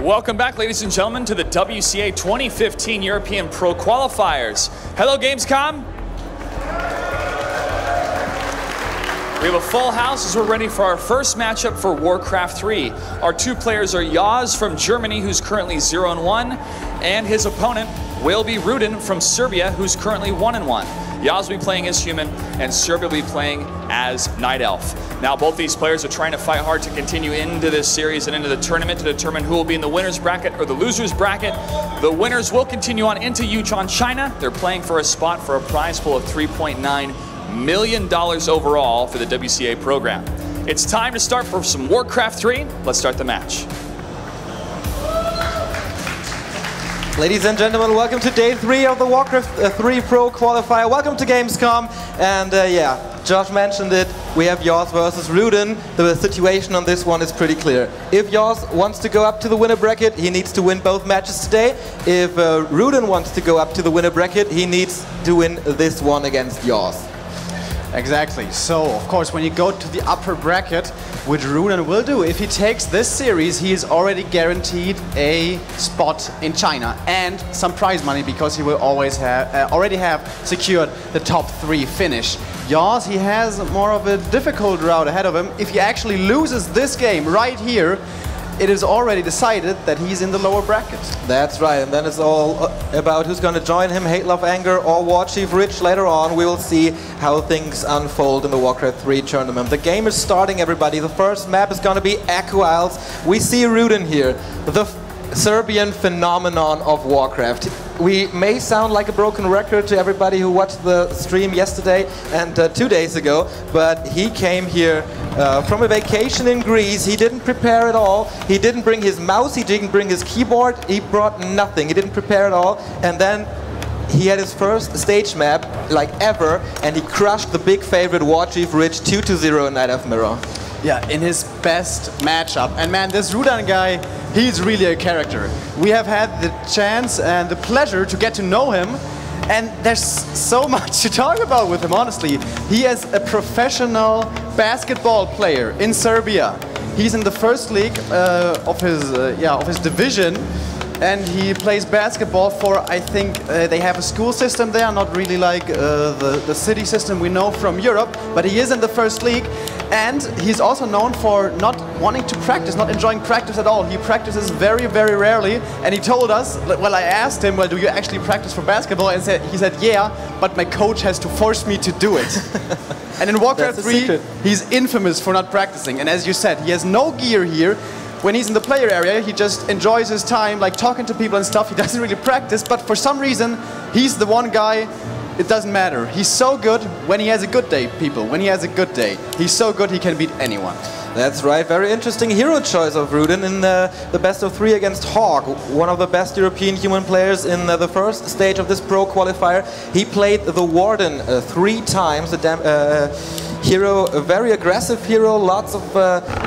Welcome back, ladies and gentlemen, to the WCA 2015 European Pro Qualifiers. Hello, Gamescom. We have a full house as we're ready for our first matchup for WarCraft 3. Our two players are yAwS from Germany, who's currently 0-1, and his opponent will be Rudan from Serbia, who's currently 1-1. yAwS will be playing as human, and Serbia will be playing as Night Elf. Now, both these players are trying to fight hard to continue into this series and into the tournament to determine who will be in the winner's bracket or the loser's bracket. The winners will continue on into Yuzhou, China. They're playing for a spot for a prize pool of $3.9 million overall for the WCA program. It's time to start for some WarCraft 3. Let's start the match. Ladies and gentlemen, welcome to day 3 of the WarCraft 3 Pro Qualifier. Welcome to Gamescom. And yeah, Josh mentioned it. We have yAwS versus Rudan. The situation on this one is pretty clear. If yAwS wants to go up to the winner bracket, he needs to win both matches today. If Rudan wants to go up to the winner bracket, he needs to win this one against yAwS. Exactly. So, of course, when you go to the upper bracket, which Rudan will do, if he takes this series, he is already guaranteed a spot in China and some prize money because he will always have already have secured the top 3 finish. yAwS, he has more of a difficult route ahead of him. If he actually loses this game right here, it is already decided that he's in the lower bracket. That's right, and then it's all about who's going to join him, Hate, Love, Anger or War Chief Rich. Later on, we will see how things unfold in the WarCraft 3 tournament. The game is starting, everybody. The first map is going to be Echo Isles. We see Rudan here, the Serbian phenomenon of WarCraft. We may sound like a broken record to everybody who watched the stream yesterday and 2 days ago, but he came here from a vacation in Greece. He didn't prepare at all. He didn't bring his mouse, he didn't bring his keyboard, he brought nothing. He didn't prepare at all. And then he had his first stage map, like ever, and he crushed the big favorite War Chief Rich 2-0 in Night Elf Mirror. Yeah, in his best matchup. And man, this Rudan guy, he's really a character. We have had the chance and the pleasure to get to know him, and there's so much to talk about with him, honestly. He is a professional basketball player in Serbia. He's in the first league of his division, and he plays basketball for, I think, they have a school system there, not really like the city system we know from Europe, but he is in the first league, and he's also known for not wanting to practice, not enjoying practice at all. He practices very, very rarely, and he told us, well, I asked him, well, do you actually practice for basketball? And he said, yeah, but my coach has to force me to do it. And in WarCraft 3, he's infamous for not practicing, and as you said, he has no gear here. When he's in the player area, he just enjoys his time, like talking to people and stuff. He doesn't really practice, but for some reason, he's the one guy, it doesn't matter. He's so good when he has a good day, people. When he has a good day. He's so good he can beat anyone. That's right. Very interesting hero choice of Rudan in the best of 3 against Hawk, one of the best European human players in the first stage of this Pro Qualifier. He played the Warden 3 times, hero, a very aggressive hero, lots of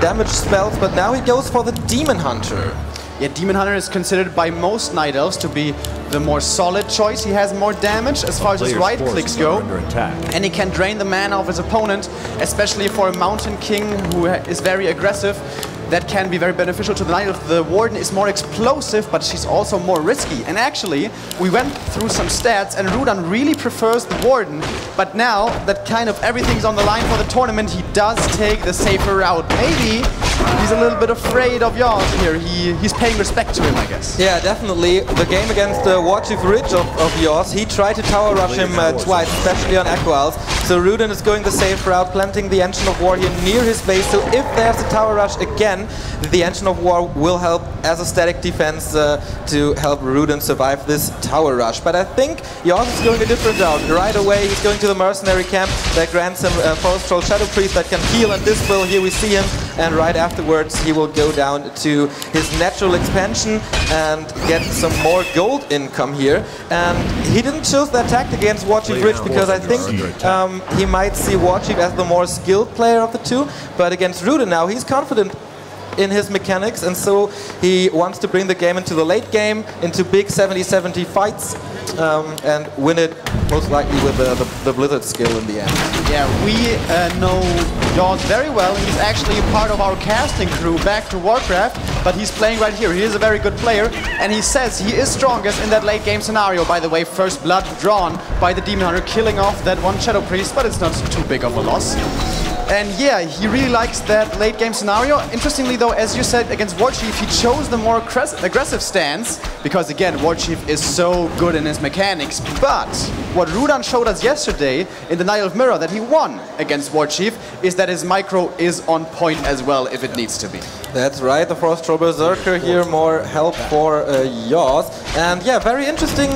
damage spells, but now he goes for the Demon Hunter. Yeah, Demon Hunter is considered by most Night Elves to be the more solid choice. He has more damage as far as his right clicks go, and he can drain the mana of his opponent, especially for a Mountain King who is very aggressive. That can be very beneficial to the Night Elf. The Warden is more explosive, but she's also more risky. And actually, we went through some stats, and Rudan really prefers the Warden. But now that kind of everything's on the line for the tournament, he does take the safer route. Maybe he's a little bit afraid of yAwS here. He's paying respect to him, I guess. Yeah, definitely. The game against War Chief Rich of yAwS, he tried to tower rush him twice, especially on Echo Isles. So Rudan is going the safe route, planting the Engine of War here near his base. So if there's a tower rush again, the Engine of War will help as a static defense to help Rudan survive this tower rush. But I think yAwS is going a different route. Right away, he's going to the mercenary camp that grants him Forest Troll Shadow Priest that can heal and dispel. Here we see him, and right afterwards he will go down to his natural expansion and get some more gold income here. And he didn't choose that tactic against War Chief Rich because I think he might see War Chief as the more skilled player of the two. But against Rudan now, he's confident in his mechanics, and so he wants to bring the game into the late game, into big 70-70 fights, and win it most likely with the the Blizzard skill in the end. Yeah, we know yAwS very well. He's actually part of our casting crew back to Warcraft, but he's playing right here. He is a very good player, and he says he is strongest in that late game scenario. By the way, first blood drawn by the Demon Hunter, killing off that one Shadow Priest, but it's not too big of a loss. And yeah, he really likes that late game scenario. Interestingly though, as you said, against WarChief, he chose the more aggressive stance, because again, WarChief is so good in his mechanics. But what Rudan showed us yesterday in the Night of Mirror that he won against WarChief is that his micro is on point as well if it needs to be. That's right, the Frostro Berserker here, more help for yAwS. And yeah, very interesting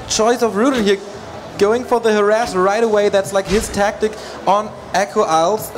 choice of Rudan here, going for the harass right away. That's like his tactic on Echo Isles.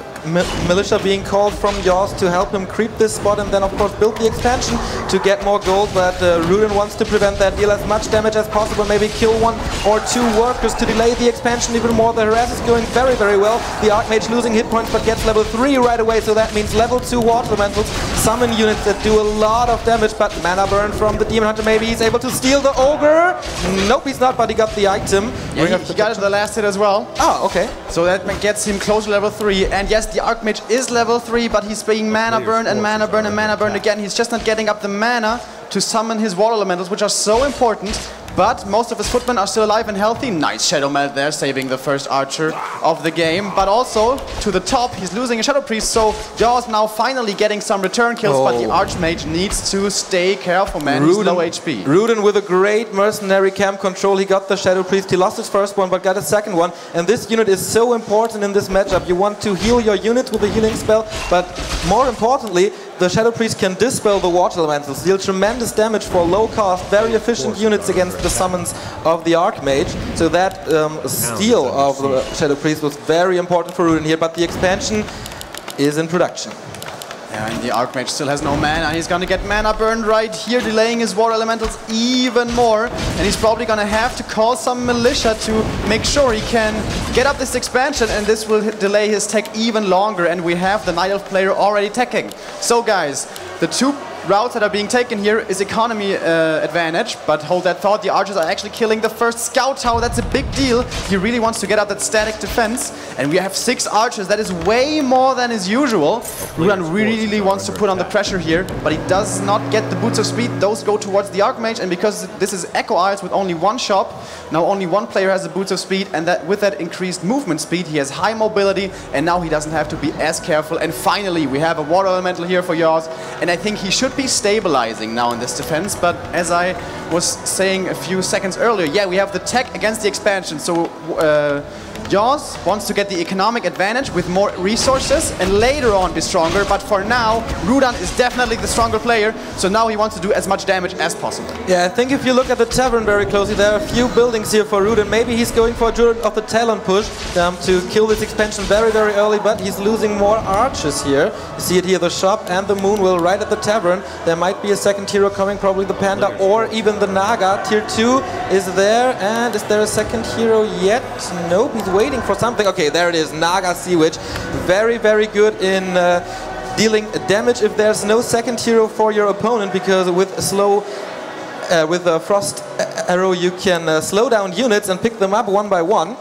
Militia being called from yAwS to help him creep this spot and then of course build the expansion to get more gold, but Rudan wants to prevent that, deal as much damage as possible, maybe kill 1 or 2 workers to delay the expansion even more. The harass is going very, very well. The Archmage losing hit points but gets level 3 right away, so that means level 2 Water Elementals, summon units that do a lot of damage, but mana burn from the Demon Hunter. Maybe he's able to steal the Ogre. Nope, he's not, but he got the item. Yeah, he got it the last hit as well. Oh, okay. So that gets him close to level 3, and yes, the Archmage is level 3, but he's being mana burn and mana burn and mana burn again. He's just not getting up the mana to summon his Water Elementals, which are so important. But most of his footmen are still alive and healthy. Nice Shadow Melt there, saving the first archer of the game. But also, to the top, he's losing a Shadow Priest, so yAwS now finally getting some return kills, but the Archmage needs to stay careful, man. He's low HP. Rudan with a great mercenary camp control. He got the Shadow Priest, he lost his first one, but got a second one. And this unit is so important in this matchup. You want to heal your unit with a healing spell, but more importantly, the Shadow Priest can dispel the Water Elementals, deal tremendous damage for low cost, very efficient units against the summons of the Archmage. So that steal of the Shadow Priest was very important for Rudan here, but the expansion is in production. Yeah, and the Archmage still has no mana. He's gonna get mana burned right here, delaying his Water Elementals even more. And he's probably gonna have to call some militia to make sure he can get up this expansion, and this will delay his tech even longer. And we have the Night Elf player already teching. So guys, the 2 routes that are being taken here is economy advantage, but hold that thought, the archers are actually killing the first scout tower. That's a big deal. He really wants to get up that static defense, and we have 6 archers. That is way more than is usual. Rudan really wants to put on the pressure here, but he does not get the boots of speed. Those go towards the Archmage, and because this is Echo Isles with only 1 shop, now only 1 player has the boots of speed, and that with that increased movement speed, he has high mobility, and now he doesn't have to be as careful. And finally, we have a Water Elemental here for yAwS, and I think he should be stabilizing now in this defense, but as I was saying a few seconds earlier, yeah, we have the tech against the expansion, so yAwS wants to get the economic advantage with more resources and later on be stronger, but for now, Rudan is definitely the stronger player, so now he wants to do as much damage as possible. Yeah, I think if you look at the tavern very closely, there are a few buildings here for Rudan. Maybe he's going for a Druid of the Talon push to kill this expansion very, very early, but he's losing more archers here. You see it here, the shop and the moon will right at the tavern. There might be a second hero coming, probably the Panda or even the Naga. Tier 2 is there, and is there a second hero yet? Nope, he's waiting for something. Okay, there it is, Naga Sea Witch. Very, very good in dealing damage if there's no second hero for your opponent, because with a Frost Arrow you can slow down units and pick them up 1 by 1.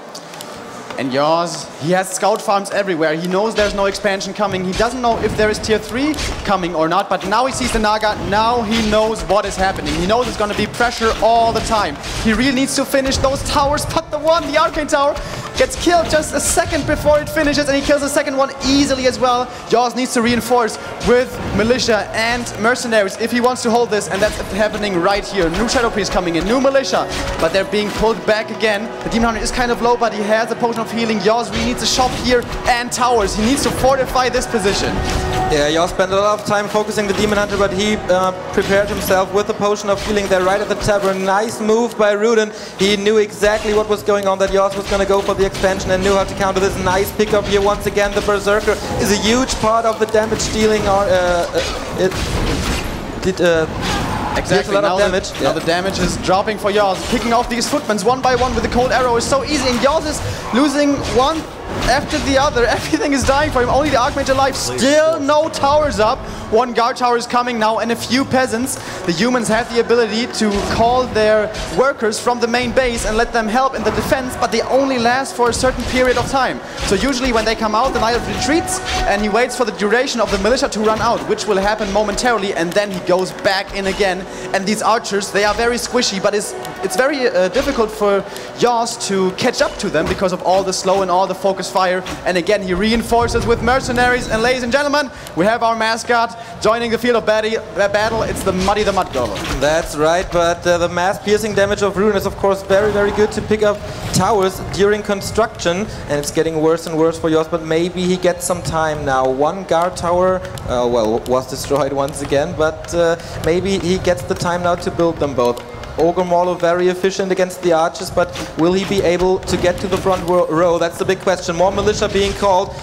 And yAwS, he has scout farms everywhere. He knows there's no expansion coming. He doesn't know if there is tier 3 coming or not, but now he sees the Naga. Now he knows what is happening. He knows it's going to be pressure all the time. He really needs to finish those towers, but the Arcane Tower, gets killed just a second before it finishes, and he kills the second one easily as well. yAwS needs to reinforce with militia and mercenaries if he wants to hold this, and that's happening right here. New Shadow Priest coming in, new militia, but they're being pulled back again. The Demon Hunter is kind of low, but he has a potion of healing. yAwS really needs a shop here and towers. He needs to fortify this position. Yeah, yAwS spent a lot of time focusing the Demon Hunter, but he prepared himself with the potion of healing there right at the tavern. Nice move by Rudan. He knew exactly what was going on, that yAwS was going to go for the expansion and knew how to counter this. Nice pickup here once again. The Berserker is a huge part of the damage dealing. It did exactly, a lot of damage. Now the damage is dropping for yAwS. Picking off these footmen 1 by 1 with the cold arrow is so easy, and yAwS is losing 1 after the other. Everything is dying for him. Only the Archmage alive. Still no towers up. One guard tower is coming now and a few peasants. The humans have the ability to call their workers from the main base and let them help in the defense, but they only last for a certain period of time. So usually when they come out, the Knight retreats and he waits for the duration of the militia to run out, which will happen momentarily, and then he goes back in again. And these archers, they are very squishy, but it's very difficult for yAwS to catch up to them because of all the slow and all the focus fire. And again, he reinforces with mercenaries. And ladies and gentlemen, we have our mascot joining the field of battle. It's the Muddy the Mud Golem. That's right, but the mass piercing damage of Rudan is of course very, very good to pick up towers during construction, and it's getting worse and worse for yAwS, but maybe he gets some time now. One guard tower, well, was destroyed once again, but maybe he gets the time now to build them both. Ogre Mauler very efficient against the archers, but will he be able to get to the front row? That's the big question. More militia being called.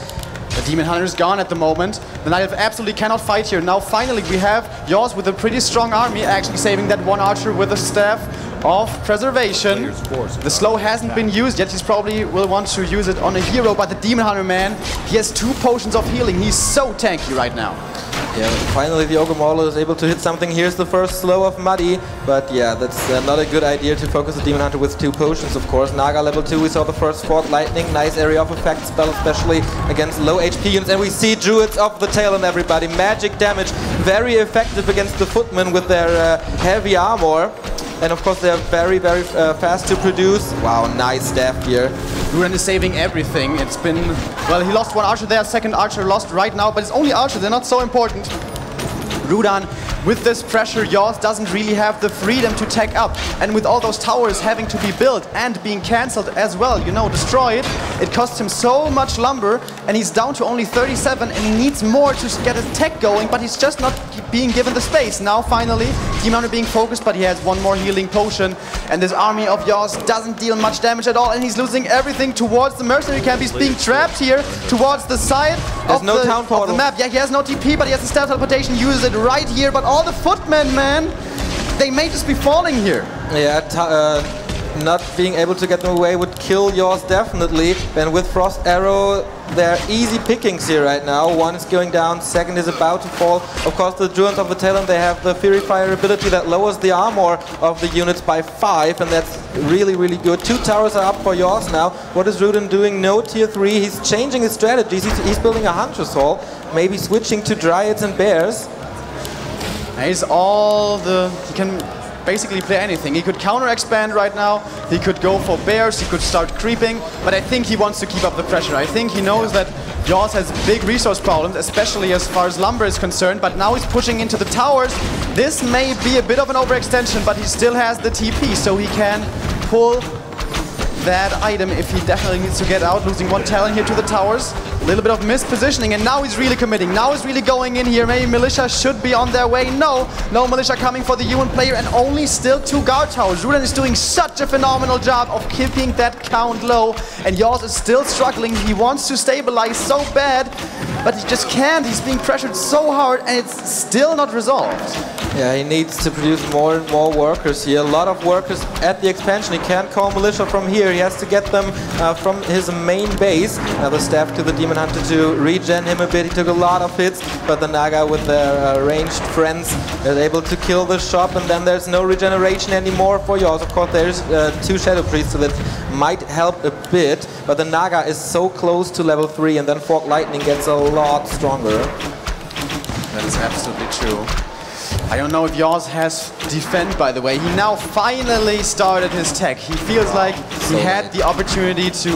The Demon Hunter is gone at the moment. The Knight absolutely cannot fight here. Now finally we have yAwS with a pretty strong army, actually saving that one archer with a staff of preservation. The slow hasn't been used yet. He's probably will want to use it on a hero, but the Demon Hunter, man, he has 2 potions of healing. He's so tanky right now. Yeah, finally the Ogre Mauler is able to hit something. Here's the first slow of Muddy, but yeah, that's not a good idea to focus the Demon Hunter with 2 potions, of course. Naga level 2, we saw the first Fork Lightning, nice area of effect spell, especially against low HP units, and we see Druids of the Talon, everybody. Magic damage, very effective against the Footmen with their heavy armor. And of course they are very, very fast to produce. Wow, nice staff here. Rudan is saving everything. It's been, well, he lost one archer there, second archer lost right now, but it's only archers, they're not so important. Rudan, with this pressure, yAwS doesn't really have the freedom to tech up. And with all those towers having to be built and being cancelled as well, you know, destroyed, it costs him so much lumber, and he's down to only 37, and he needs more to get his tech going, but he's just not being given the space. Now finally, Demon Hunter being focused, but he has one more healing potion, and this army of yAwS doesn't deal much damage at all, and he's losing everything towards the mercenary camp. He's being trapped here towards the side of the map. Yeah, he has no TP, but he has the stealth teleportation, uses it right here, but all the footmen, man, they may just be falling here. Yeah, not being able to get them away would kill yAwS definitely. And with Frost Arrow, they're easy pickings here right now. One is going down, second is about to fall. Of course, the Druids of the Talon, they have the Fury Fire ability that lowers the armor of the units by 5, and that's really, really good. 2 towers are up for yAwS now. What is Rudan doing? No tier 3. He's changing his strategies. He's building a Hunter's Hall, maybe switching to Dryads and Bears. He's he can basically play anything. He could counter-expand right now, he could go for bears, he could start creeping, but I think he wants to keep up the pressure. I think he knows that yAwS has big resource problems, especially as far as lumber is concerned, but now he's pushing into the towers. This may be a bit of an overextension, but he still has the TP, so he can pull that item if he definitely needs to get out, losing 1 Talon here to the towers. A little bit of mispositioning, and now he's really committing. Now he's really going in here. Maybe militia should be on their way. No militia coming for the human player, and only still 2 guard towers. Rudan is doing such a phenomenal job of keeping that count low, and yAwS is still struggling. He wants to stabilize so bad, but he just can't. He's being pressured so hard, and it's still not resolved. Yeah, he needs to produce more and more workers here. A lot of workers at the expansion. He can't call militia from here. He has to get them from his main base. Now the staff to the Demon Hunter to regen him a bit. He took a lot of hits, but the Naga with their ranged friends is able to kill the shop, and then there's no regeneration anymore for yAwS. Of course, there's 2 Shadow Priests, so that might help a bit, but the Naga is so close to level 3, and then Fork Lightning gets a lot stronger. That is absolutely true. I don't know if yAwS has defend, by the way. He now finally started his tech. He feels like he had the opportunity to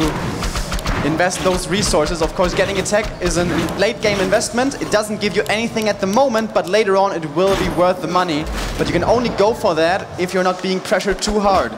invest those resources. Of course, getting a tech is a late game investment. It doesn't give you anything at the moment, but later on it will be worth the money. But you can only go for that if you're not being pressured too hard.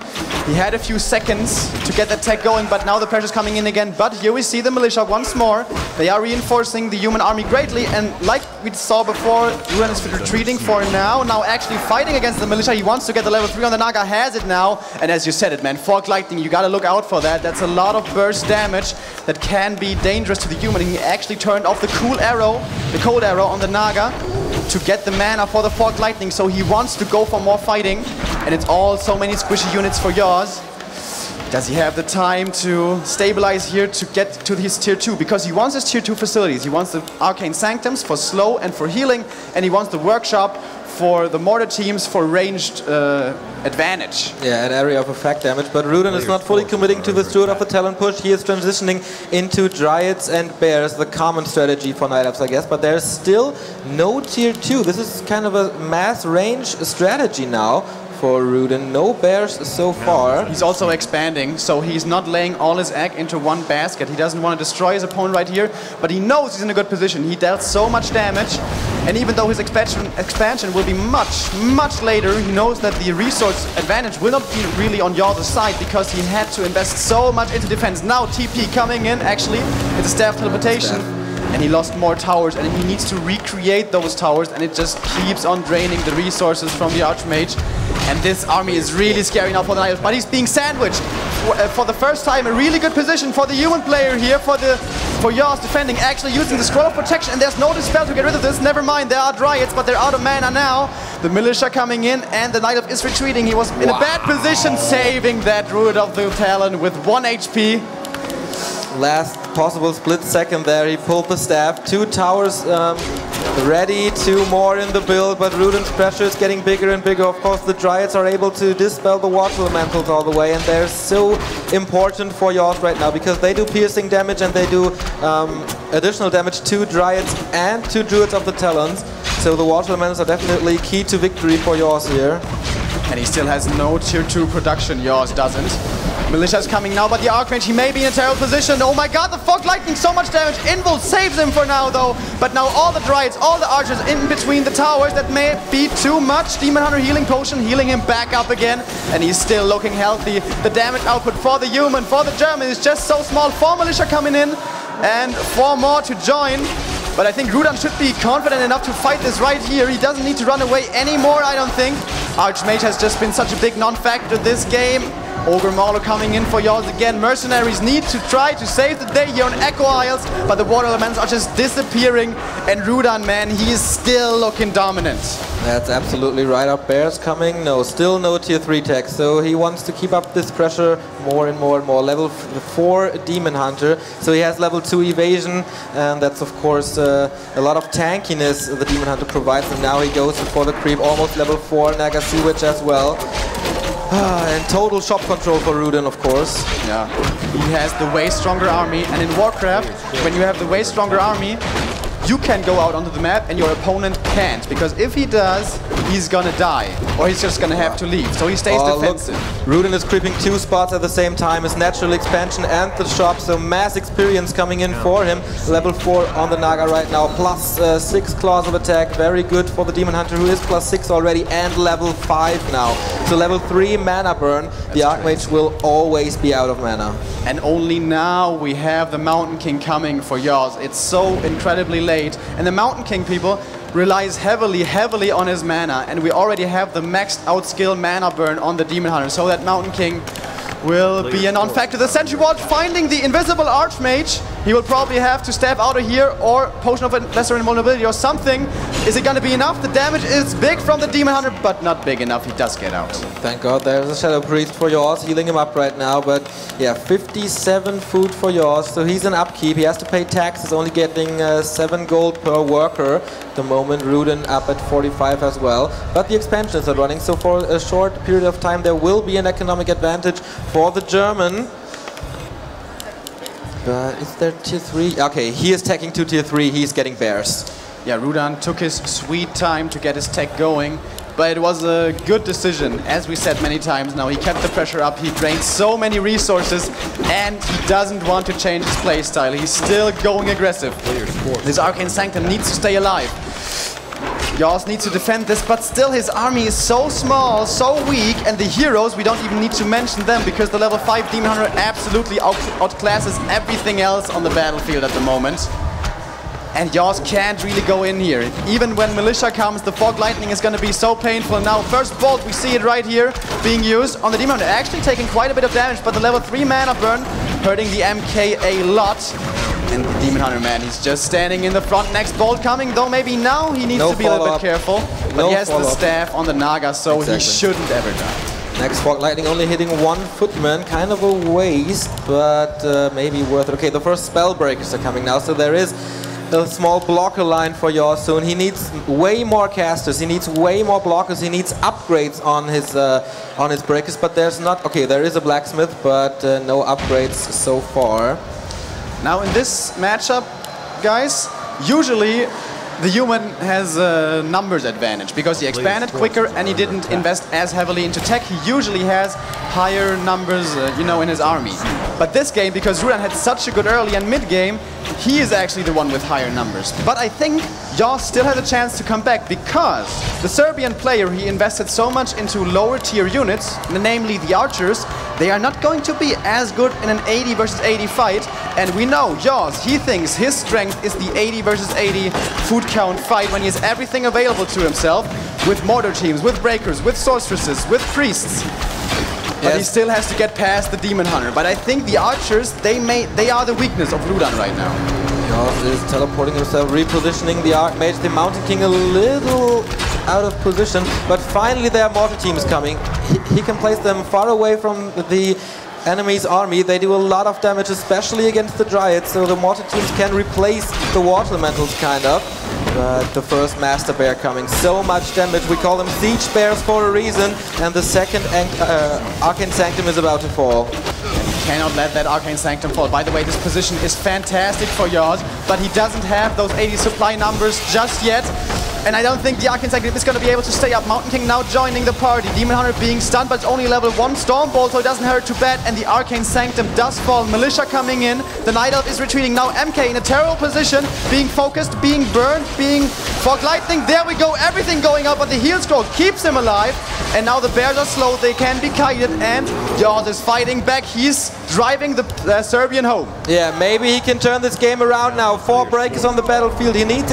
He had a few seconds to get that tech going, but now the pressure's coming in again. But here we see the militia once more. They are reinforcing the human army greatly, and like we saw before, Rudan is retreating for now actually fighting against the militia. He wants to get the level 3 on the Naga, has it now, and as you said it, man, Fork Lightning, you gotta look out for that. That's a lot of burst damage that can be dangerous to the human. He actually turned off the cold arrow on the Naga to get the mana for the Fork Lightning, so he wants to go for more fighting, and it's all so many squishy units for yAwS. Does he have the time to stabilize here to get to his tier 2? Because he wants his tier 2 facilities. He wants the Arcane Sanctums for slow and for healing, and he wants the workshop for the mortar teams for ranged advantage. Yeah, an area of effect damage, but Rudan is not fully committing to the Steward of the Talon push. He is transitioning into Dryads and Bears, the common strategy for Night Elves, I guess, but there's still no tier 2. This is kind of a mass range strategy now for Rudan. No bears so far. He's also expanding, so he's not laying all his egg into one basket. He doesn't want to destroy his opponent right here, but he knows he's in a good position. He dealt so much damage, and even though his expansion will be much later, he knows that the resource advantage will not be really on yAwS' side because he had to invest so much into defense. Now TP coming in, actually, it's a staff teleportation. And he lost more towers, and he needs to recreate those towers, and it just keeps on draining the resources from the Archmage. And this army is really scary now for the Night Elves, but he's being sandwiched. For the first time, a really good position for the human player here, for yAwS defending, actually using the Scroll of Protection, and there's no dispel to get rid of this. Never mind, there are Dryads, but they're out of mana now. The Militia coming in, and the Night Elf is retreating. He was in a bad position, saving that Druid of the Talon with 1 HP. Last possible split second there, he pulled the staff. 2 towers ready, 2 more in the build, but Rudan's pressure is getting bigger and bigger. Of course, the Dryads are able to dispel the Water Elementals all the way, and they're so important for yAwS right now because they do piercing damage and they do additional damage to Dryads and to Druids of the Talons. So the Water Elementals are definitely key to victory for yAwS here. And he still has no tier 2 production, yAwS doesn't. Militia's coming now, but the Archmage, he may be in a terrible position. Oh my god, the Fog Lightning, so much damage. Invul saves him for now, though. But now all the Dryads, all the Archers in between the towers, that may be too much. Demon Hunter healing potion, healing him back up again. And he's still looking healthy. The damage output for the human, for the German, is just so small. 4 Militia coming in, and 4 more to join. But I think Rudan should be confident enough to fight this right here. He doesn't need to run away anymore, I don't think. Archmage has just been such a big non-factor this game. Ogre Mauler coming in for yAwS again. Mercenaries need to try to save the day here on Echo Isles, but the Water Elements are just disappearing. And Rudan, man, he is still looking dominant. That's absolutely right. Up Bears coming. No, still no tier 3 tech. So he wants to keep up this pressure more and more and more. Level 4 Demon Hunter. So he has level 2 evasion, and that's of course a lot of tankiness the Demon Hunter provides. And now he goes for the creep, almost level 4 Naga Sewage as well. And total shop control for Rudan, of course. Yeah, he has the way stronger army, and in Warcraft, when you have the way stronger army, you can go out onto the map and your opponent can't, because if he does, he's gonna die, or he's just gonna have to leave, so he stays defensive. Look, Rudan is creeping 2 spots at the same time, his natural expansion and the shop, so mass experience coming in for him. Level 4 on the Naga right now, plus 6 claws of attack, very good for the Demon Hunter, who is plus 6 already, and level 5 now. So level 3 mana burn, the Archmage will always be out of mana. And only now we have the Mountain King coming for yAwS. It's so incredibly late, and the Mountain King, people, relies heavily on his mana, and we already have the maxed out skill mana burn on the Demon Hunter, so that Mountain King will be a non-factor. The Sentry Ward finding the invisible Archmage. He will probably have to step out of here, or Potion of Lesser Invulnerability or something. Is it going to be enough? The damage is big from the Demon Hunter, but not big enough. He does get out. Thank God there's a Shadow Priest for yAwS, healing him up right now. But yeah, 57 food for yAwS, so he's in upkeep. He has to pay taxes, only getting 7 gold per worker. At the moment, Rudan up at 45 as well. But the expansions are running, so for a short period of time there will be an economic advantage for the German. Is there tier 3? Okay, he is taking to tier 3, he's getting bears. Yeah, Rudan took his sweet time to get his tech going, but it was a good decision. As we said many times now, he kept the pressure up, he drained so many resources, and he doesn't want to change his playstyle. He's still going aggressive. This Arcane Sanctum needs to stay alive. yAwS needs to defend this, but still his army is so small, so weak, and the heroes, we don't even need to mention them, because the level 5 Demon Hunter absolutely outclasses everything else on the battlefield at the moment. And yAwS can't really go in here. Even when Militia comes, the Fog Lightning is going to be so painful. Now, first Bolt, we see it right here being used on the Demon Hunter, actually taking quite a bit of damage, but the level 3 mana burn hurting the MK a lot. And the Demon Hunter, man, he's just standing in the front. Next Bolt coming, though maybe now he needs to be a little bit careful. But he has the staff on the Naga, so he shouldn't ever die. Next Fog Lightning only hitting one footman, kind of a waste, but maybe worth it. Okay, the first spell breakers are coming now, so there is a small blocker line for yAwS soon. He needs way more casters, he needs way more blockers, he needs upgrades on his breakers, but there's not. Okay, there is a blacksmith, but no upgrades so far. Now in this matchup, guys, usually the human has a numbers advantage because he expanded quicker and he didn't invest as heavily into tech. He usually has higher numbers, you know, in his army. But this game, because Rudan had such a good early and mid game, he is actually the one with higher numbers. But I think yAwS still has a chance to come back because the Serbian player, he invested so much into lower tier units, namely the archers. They are not going to be as good in an 80 versus 80 fight. And we know yAwS, he thinks his strength is the 80 versus 80 food count fight when he has everything available to himself with mortar teams, with breakers, with sorceresses, with priests. But he still has to get past the Demon Hunter. But I think the archers, they are the weakness of Rudan right now. yAwS is teleporting himself, repositioning the Archmage, the Mountain King a little out of position, but finally their mortar team is coming. He can place them far away from the enemy's army. They do a lot of damage, especially against the Dryads, so the mortar teams can replace the water elementals, kind of. But the first Master Bear coming, so much damage. We call them Siege Bears for a reason, and the second Arcane Sanctum is about to fall. Cannot let that Arcane Sanctum fall. By the way, this position is fantastic for yAwS, but he doesn't have those 80 supply numbers just yet. And I don't think the Arcane Sanctum is going to be able to stay up. Mountain King now joining the party. Demon Hunter being stunned, but it's only level 1 Stormbolt, so it doesn't hurt too bad. And the Arcane Sanctum does fall. Militia coming in. The Night Elf is retreating. Now MK in a terrible position, being focused, being burned, being Fog Lightning. There we go. Everything going up, but the heal scroll keeps him alive. And now the bears are slow. They can be kited, and yAwS is fighting back. He's driving the Serbian home. Yeah, maybe he can turn this game around now. 4 breakers on the battlefield. He needs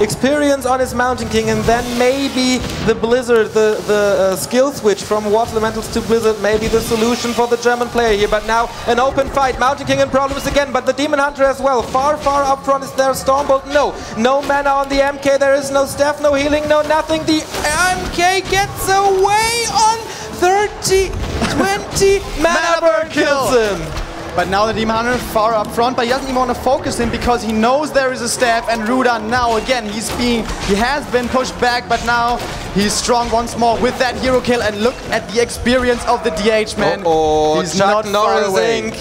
experience on his Mountain King, and then maybe the Blizzard, the skill switch from Water Elementals to Blizzard, maybe the solution for the German player here. But now an open fight. Mountain King in problems again, but the Demon Hunter as well. Far up front is there. Stormbolt, no mana on the MK. There is no staff, no healing, no nothing. The MK gets away on 30, 20 mana burn kills him. But now the Demon Hunter far up front, but he doesn't even want to focus him because he knows there is a staff, and Rudan now again, he has been pushed back, but now he's strong once more with that hero kill, and look at the experience of the DH, man. He's Chuck not far away.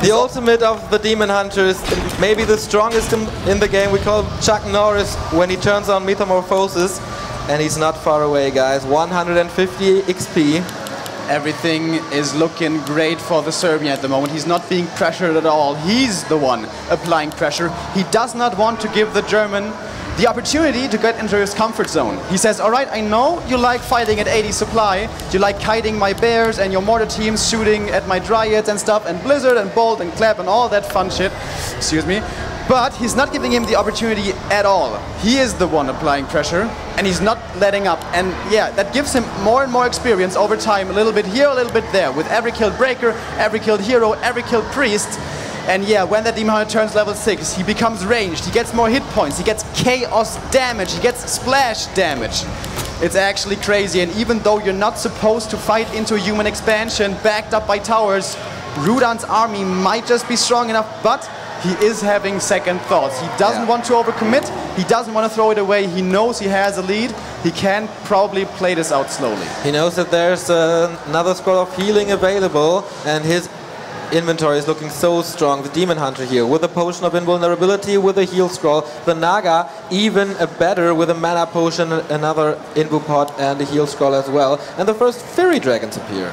The ultimate of the Demon Hunter is maybe the strongest in the game. We call him Chuck Norris when he turns on Metamorphosis, and he's not far away, guys. 150 XP. Everything is looking great for the Serbian at the moment. He's not being pressured at all. He's the one applying pressure. He does not want to give the German the opportunity to get into his comfort zone. He says, all right, I know you like fighting at 80 supply. You like kiting my bears and your mortar teams shooting at my Dryads and stuff, and Blizzard and Bolt and Clap and all that fun shit. Excuse me. But he's not giving him the opportunity at all. He is the one applying pressure, and he's not letting up. And yeah, that gives him more and more experience over time, a little bit here, a little bit there, with every killed breaker, every killed hero, every killed priest. And yeah, when that Demon Hunter turns level 6, he becomes ranged, he gets more hit points, he gets chaos damage, he gets splash damage. It's actually crazy, and even though you're not supposed to fight into a human expansion backed up by towers, Rudan's army might just be strong enough, but he is having second thoughts. He doesn't want to overcommit, he doesn't want to throw it away, he knows he has a lead, he can probably play this out slowly. He knows that there's another scroll of healing available, and his inventory is looking so strong. The Demon Hunter here with a potion of invulnerability, with a heal scroll. The Naga even better with a mana potion, another invu pot, and a heal scroll as well. And the first Fairy Dragons appear.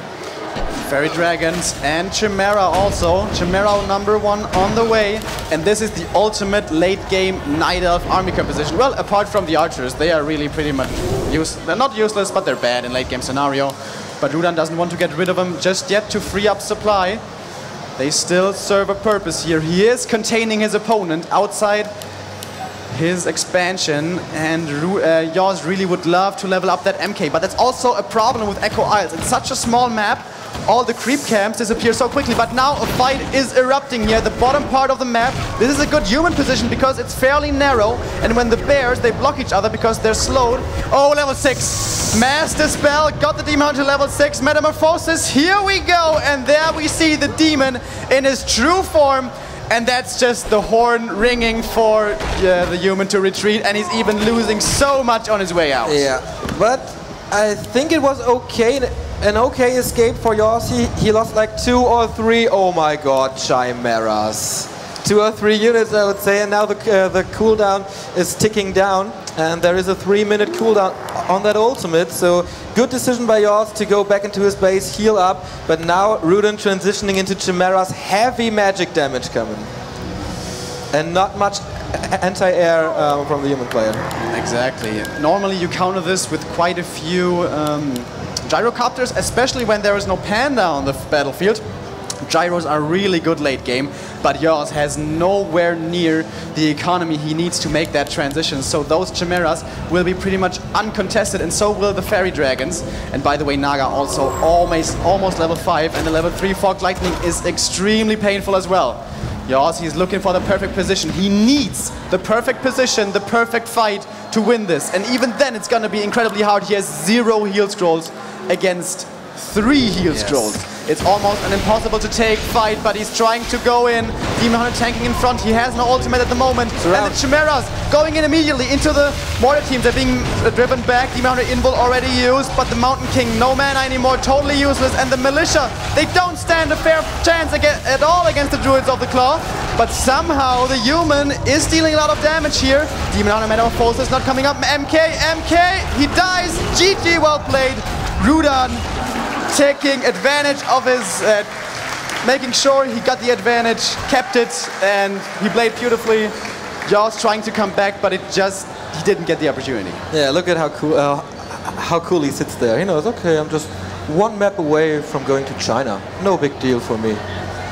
Fairy Dragons and Chimera also. Chimera #1 on the way. And this is the ultimate late game Night Elf army composition. Well, apart from the archers, they are really pretty much useless. They're not useless, but they're bad in late game scenario. But Rudan doesn't want to get rid of them just yet to free up supply. They still serve a purpose here. He is containing his opponent outside his expansion, and yAwS really would love to level up that MK, but that's also a problem with Echo Isles. It's such a small map. all the creep camps disappear so quickly. But now a fight is erupting here, the bottom part of the map. This is a good human position because it's fairly narrow, and when the bears, they block each other because they're slowed. Oh, level 6. Master Spell, got the Demon Hunter level 6. Metamorphosis, here we go, and there we see the demon in his true form. And that's just the horn ringing for the human to retreat, and he's even losing so much on his way out. Yeah, but I think it was okay, an okay escape for yAwS. He lost like 2 or 3, oh my god, chimeras. 2 or 3 units, I would say, and now the cooldown is ticking down, and there is a 3-minute cooldown on that ultimate, so good decision by yAwS to go back into his base, heal up, but now Rudan transitioning into chimeras, heavy magic damage coming. And not much anti-air from the human player. Exactly. Normally you counter this with quite a few gyrocopters, especially when there is no panda on the battlefield. Gyros are really good late game, but yAwS has nowhere near the economy he needs to make that transition. So those chimeras will be pretty much uncontested, and so will the fairy dragons. And by the way, Naga also almost level 5, and the level 3 Fog Lightning is extremely painful as well. yAwS, he's looking for the perfect position. He needs the perfect position, the perfect fight to win this. And even then it's gonna be incredibly hard. He has 0 heal scrolls against 3 heal scrolls. It's almost an impossible to take fight, but he's trying to go in. Demon Hunter tanking in front. He has no ultimate at the moment. And the Chimeras going in immediately into the mortar teams. They're being driven back. Demon Hunter Invul already used, but the Mountain King, no mana anymore, totally useless. And the Militia, they don't stand a fair chance at all against the Druids of the Claw. But somehow the human is dealing a lot of damage here. Demon Hunter Metamorphosis not coming up. MK, he dies. GG, well played. Rudan taking advantage of his, making sure he got the advantage, kept it, and he played beautifully. yAwS trying to come back, but he didn't get the opportunity. Yeah, look at how cool he sits there. He knows, okay, I'm just 1 map away from going to China. No big deal for me.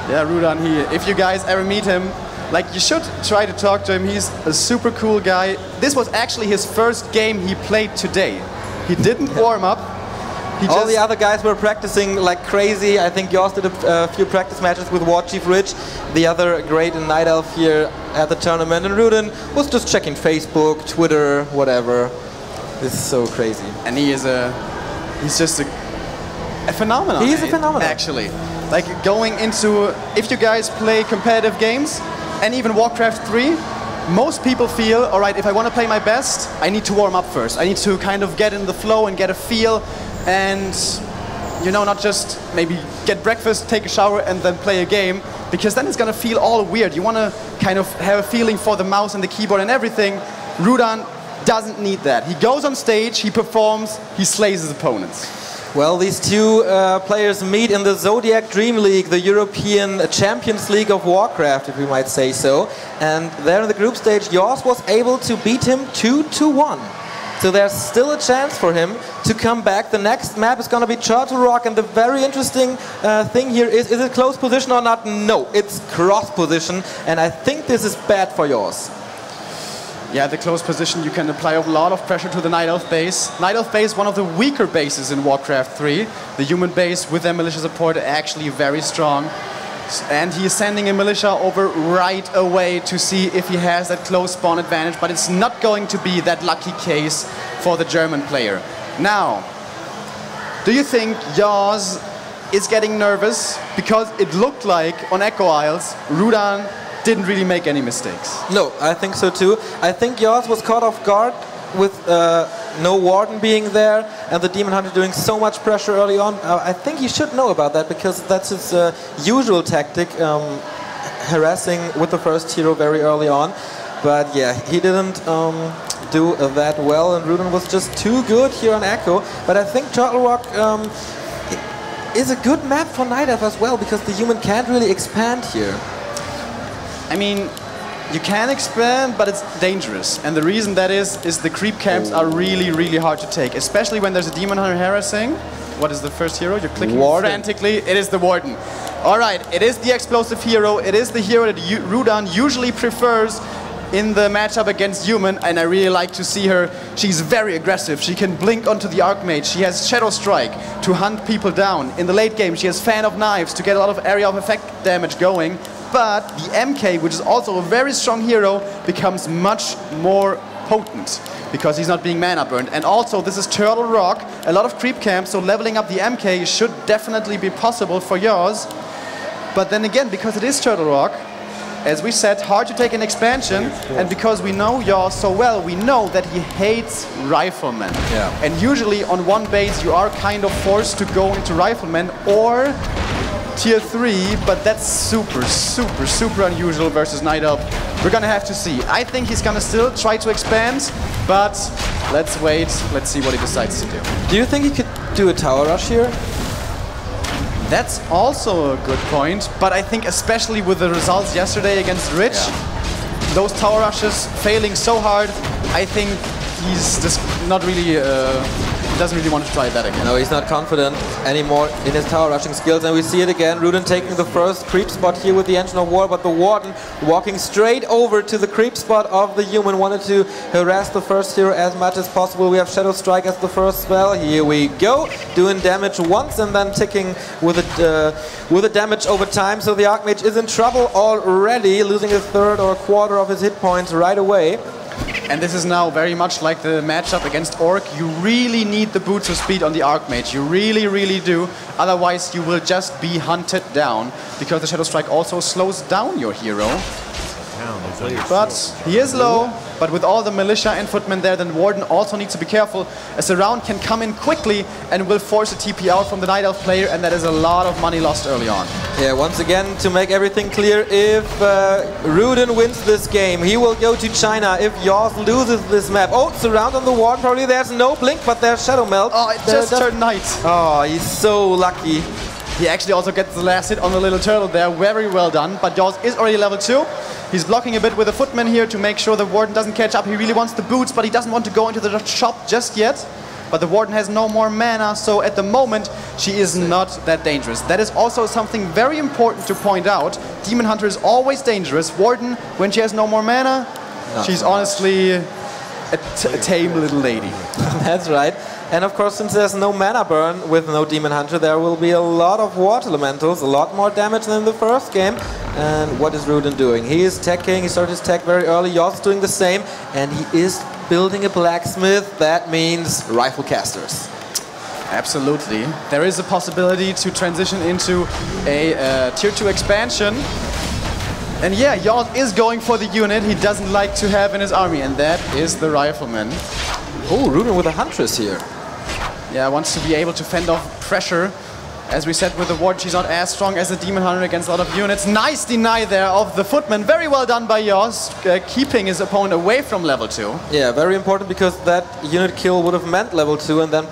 Yeah, Rudan, if you guys ever meet him, like, you should try to talk to him. He's a super cool guy. This was actually his first game he played today. He didn't warm up. All the other guys were practicing like crazy. I think yAwS did a few practice matches with WarCraft, the other great Night Elf here at the tournament, and Rudan was just checking Facebook, Twitter, whatever. This is so crazy. And he's just a phenomenon. He's a phenomenon. Actually. Like, going into, if you guys play competitive games, and even Warcraft 3, most people feel, all right, if I want to play my best, I need to warm up first. I need to kind of get in the flow and get a feel. And, you know, not just maybe get breakfast, take a shower, and then play a game, because then it's gonna feel all weird. You wanna kind of have a feeling for the mouse and the keyboard and everything. Rudan doesn't need that. He goes on stage, he performs, he slays his opponents. Well, these two players meet in the Zodiac Dream League, the European Champions League of Warcraft, if we might say so. And there in the group stage, yAwS was able to beat him 2-1. So there's still a chance for him to come back. The next map is going to be Turtle Rock, and the very interesting thing here is it close position or not? No, it's cross position, and I think this is bad for yAwS. Yeah, the close position, you can apply a lot of pressure to the Night Elf base. Night Elf base, one of the weaker bases in Warcraft 3. The human base with their militia support actually very strong. And he is sending a militia over right away to see if he has that close spawn advantage, but it's not going to be that lucky case for the German player. Now, do you think yAwS is getting nervous? Because it looked like on Echo Isles, Rudan didn't really make any mistakes. No, I think so too. I think yAwS was caught off guard with no Warden being there and the Demon Hunter doing so much pressure early on. I think he should know about that, because that's his usual tactic, harassing with the first hero very early on. But yeah, he didn't do that well, and Rudan was just too good here on Echo. But I think Turtle Rock is a good map for Night Elf as well, because the human can't really expand here. I mean, you can expand, but it's dangerous. And the reason that is the creep camps are really, really hard to take, especially when there's a Demon Hunter harassing. What is the first hero? You're clicking frantically. It is the Warden. All right, it is the explosive hero. It is the hero that Rudan usually prefers in the matchup against Human, and I really like to see her. She's very aggressive. She can blink onto the Archmage. She has Shadow Strike to hunt people down. In the late game, she has Fan of Knives to get a lot of area of effect damage going. But the MK, which is also a very strong hero, becomes much more potent because he's not being mana burned. And also, this is Turtle Rock, a lot of creep camps, so leveling up the MK should definitely be possible for yAwS. But then again, because it is Turtle Rock, as we said, hard to take an expansion, and because we know yAwS so well, we know that he hates Riflemen. Yeah. And usually on one base you are kind of forced to go into Riflemen or Tier 3, but that's super, super, super unusual versus Night Elf. We're gonna have to see. I think he's gonna still try to expand, but let's wait, let's see what he decides to do. Do you think he could do a tower rush here? That's also a good point, but I think especially with the results yesterday against Rich, those tower rushes failing so hard, I think he's just not really, doesn't really want to try that again. No, he's not confident anymore in his tower rushing skills, and we see it again. Rudan taking the first creep spot here with the Engine of War, but the Warden walking straight over to the creep spot of the Human, wanted to harass the first hero as much as possible. We have Shadow Strike as the first spell. Here we go, doing damage once and then ticking with the damage over time. So the Archmage is in trouble already, losing a third or a quarter of his hit points right away. And this is now very much like the matchup against Orc. You really need the boots of speed on the Archmage. You really, really do. Otherwise, you will just be hunted down, because the Shadow Strike also slows down your hero. But he is low, but with all the militia and footmen there, then Warden also needs to be careful, as the round can come in quickly and will force a TP out from the Night Elf player, and that is a lot of money lost early on. Yeah, once again, to make everything clear, if Rudan wins this game, he will go to China. If yAwS loses this map, oh, it's around on the Warden, probably there's no blink, but there's Shadow Melt. Oh, it just turned night. Oh, he's so lucky. He actually also gets the last hit on the little turtle there, very well done, but yAwS is already level 2. He's blocking a bit with the footman here to make sure the Warden doesn't catch up. He really wants the boots, but he doesn't want to go into the shop just yet. But the Warden has no more mana, so at the moment she is not that dangerous. That is also something very important to point out. Demon Hunter is always dangerous. Warden, when she has no more mana, she's honestly a tame little lady. That's right. And of course, since there's no mana burn with no Demon Hunter, there will be a lot of Water Elementals, a lot more damage than in the first game. And what is Rudan doing? He is teching, he started his tech very early, yAwS is doing the same, and he is building a blacksmith. That means rifle casters. Absolutely. There is a possibility to transition into a Tier 2 expansion. And yeah, yAwS is going for the unit he doesn't like to have in his army, and that is the Rifleman. Oh, Rudan with a Huntress here. Yeah, wants to be able to fend off pressure. As we said with the Ward, she's not as strong as the Demon Hunter against a lot of units. Nice deny there of the Footman. Very well done by yAwS, keeping his opponent away from level 2. Yeah, very important, because that unit kill would have meant level 2 and then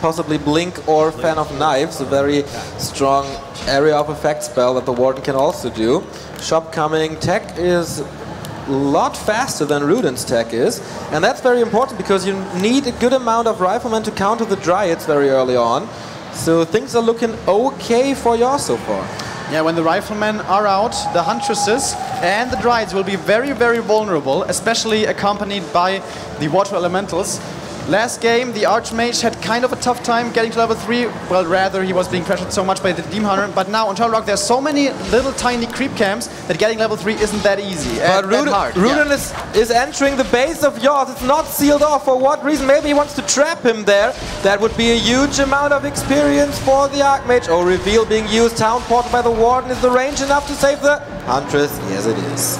possibly Blink or Fan of Knives, a very strong area of effect spell that the Warden can also do. Shop coming, tech is a lot faster than Rudan's tech is, and that's very important because you need a good amount of Riflemen to counter the Dryads very early on. So things are looking okay for yAwS so far. Yeah, when the Riflemen are out, the Huntresses and the Dryads will be very, very vulnerable, especially accompanied by the Water Elementals. Last game, the Archmage had kind of a tough time getting to level 3. Well, rather, he was being pressured so much by the Demon Hunter. But now on Turtle Rock, there's so many little tiny creep camps that getting level 3 isn't that easy. But Rudan is entering the base of yAwS. It's not sealed off. For what reason? Maybe he wants to trap him there. That would be a huge amount of experience for the Archmage. Oh, reveal being used. Town ported by the Warden. Is the range enough to save the Huntress? Yes, it is.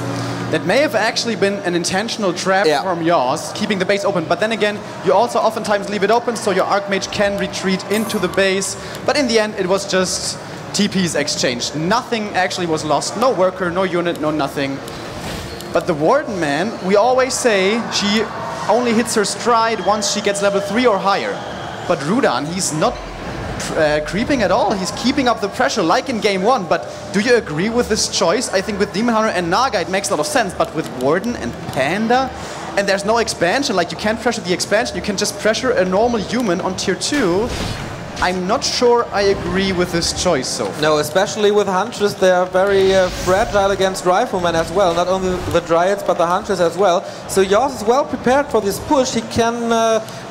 That may have actually been an intentional trap from yAwS, keeping the base open. But then again, you also oftentimes leave it open so your Archmage can retreat into the base. But in the end, it was just TPs exchanged. Nothing actually was lost. No worker, no unit, no nothing. But the Warden, man, we always say she only hits her stride once she gets level 3 or higher. But Rudan, he's not creeping at all. He's keeping up the pressure like in game 1. But do you agree with this choice? I think with Demon Hunter and Naga it makes a lot of sense, but with Warden and Panda, and there's no expansion, like you can't pressure the expansion, you can just pressure a normal human on tier 2. I'm not sure I agree with this choice so far. No, especially with Huntress, they are very fragile against Riflemen as well. Not only the Dryads, but the Huntress as well. So yAwS is well prepared for this push. He can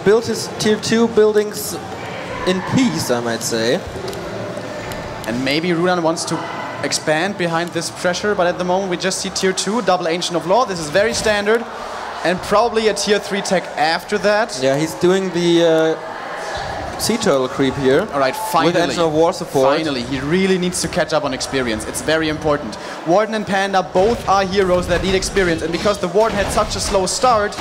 build his tier 2 buildings in peace, I might say. And maybe Rudan wants to expand behind this pressure, but at the moment we just see tier 2, double Ancient of Law. This is very standard. And probably a tier 3 tech after that. Yeah, he's doing the Sea Turtle creep here. All right, finally. With Engine of War support. Finally, he really needs to catch up on experience. It's very important. Warden and Panda both are heroes that need experience, and because the Warden had such a slow start,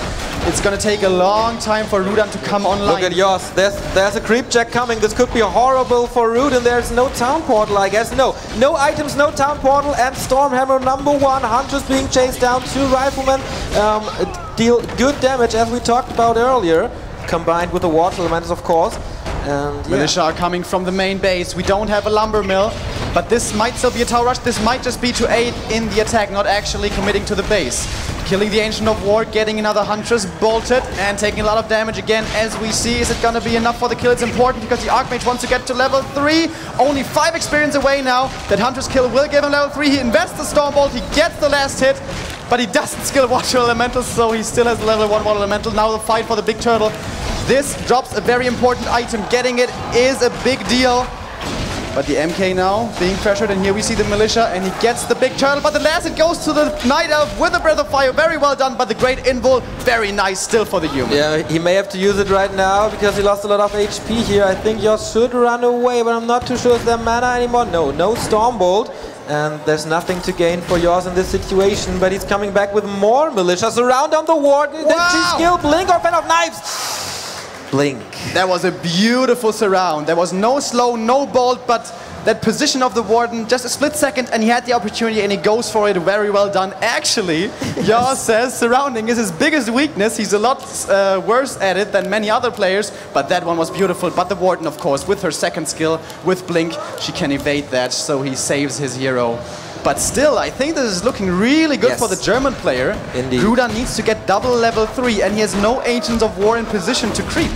it's going to take a long time for Rudan to come online. Look at yAwS. There's a creep check coming. This could be horrible for Rudan. There's no town portal, I guess. No items, no town portal, and Stormhammer #1. Huntress being chased down. 2 Riflemen deal good damage, as we talked about earlier, combined with the water elementals, of course. And Militia are coming from the main base. We don't have a lumber mill, but this might still be a tower rush. This might just be to aid in the attack, not actually committing to the base. Killing the Ancient of War, getting another Huntress bolted, and taking a lot of damage again, as we see. Is it going to be enough for the kill? It's important because the Archmage wants to get to level 3. Only 5 experience away now. That Huntress kill will give him level 3. He invests the Stormbolt, he gets the last hit, but he doesn't skill Water Elemental, so he still has level 1 Water Elemental. Now the fight for the big turtle. This drops a very important item. Getting it is a big deal. But the MK now being pressured, and here we see the Militia, and he gets the big turtle, but the last hit goes to the Night Elf with a Breath of Fire. Very well done, but the great invul, very nice still for the human. Yeah, he may have to use it right now because he lost a lot of HP here. I think yAwS should run away, but I'm not too sure if there mana anymore. No Stormbolt. And there's nothing to gain for yAwS in this situation, but he's coming back with more Militia. Surround on the Warden, then G-Skill, Blink or Fan of Knives. Blink. That was a beautiful surround. There was no slow, no bolt, but that position of the Warden, just a split second, and he had the opportunity, and he goes for it. Very well done. Actually, yAwS says surrounding is his biggest weakness. He's a lot worse at it than many other players, but that one was beautiful. But the Warden, of course, with her second skill, with Blink, she can evade that, so he saves his hero. But still, I think this is looking really good for the German player. Indeed. Rudan needs to get double level 3, and he has no Agents of War in position to creep.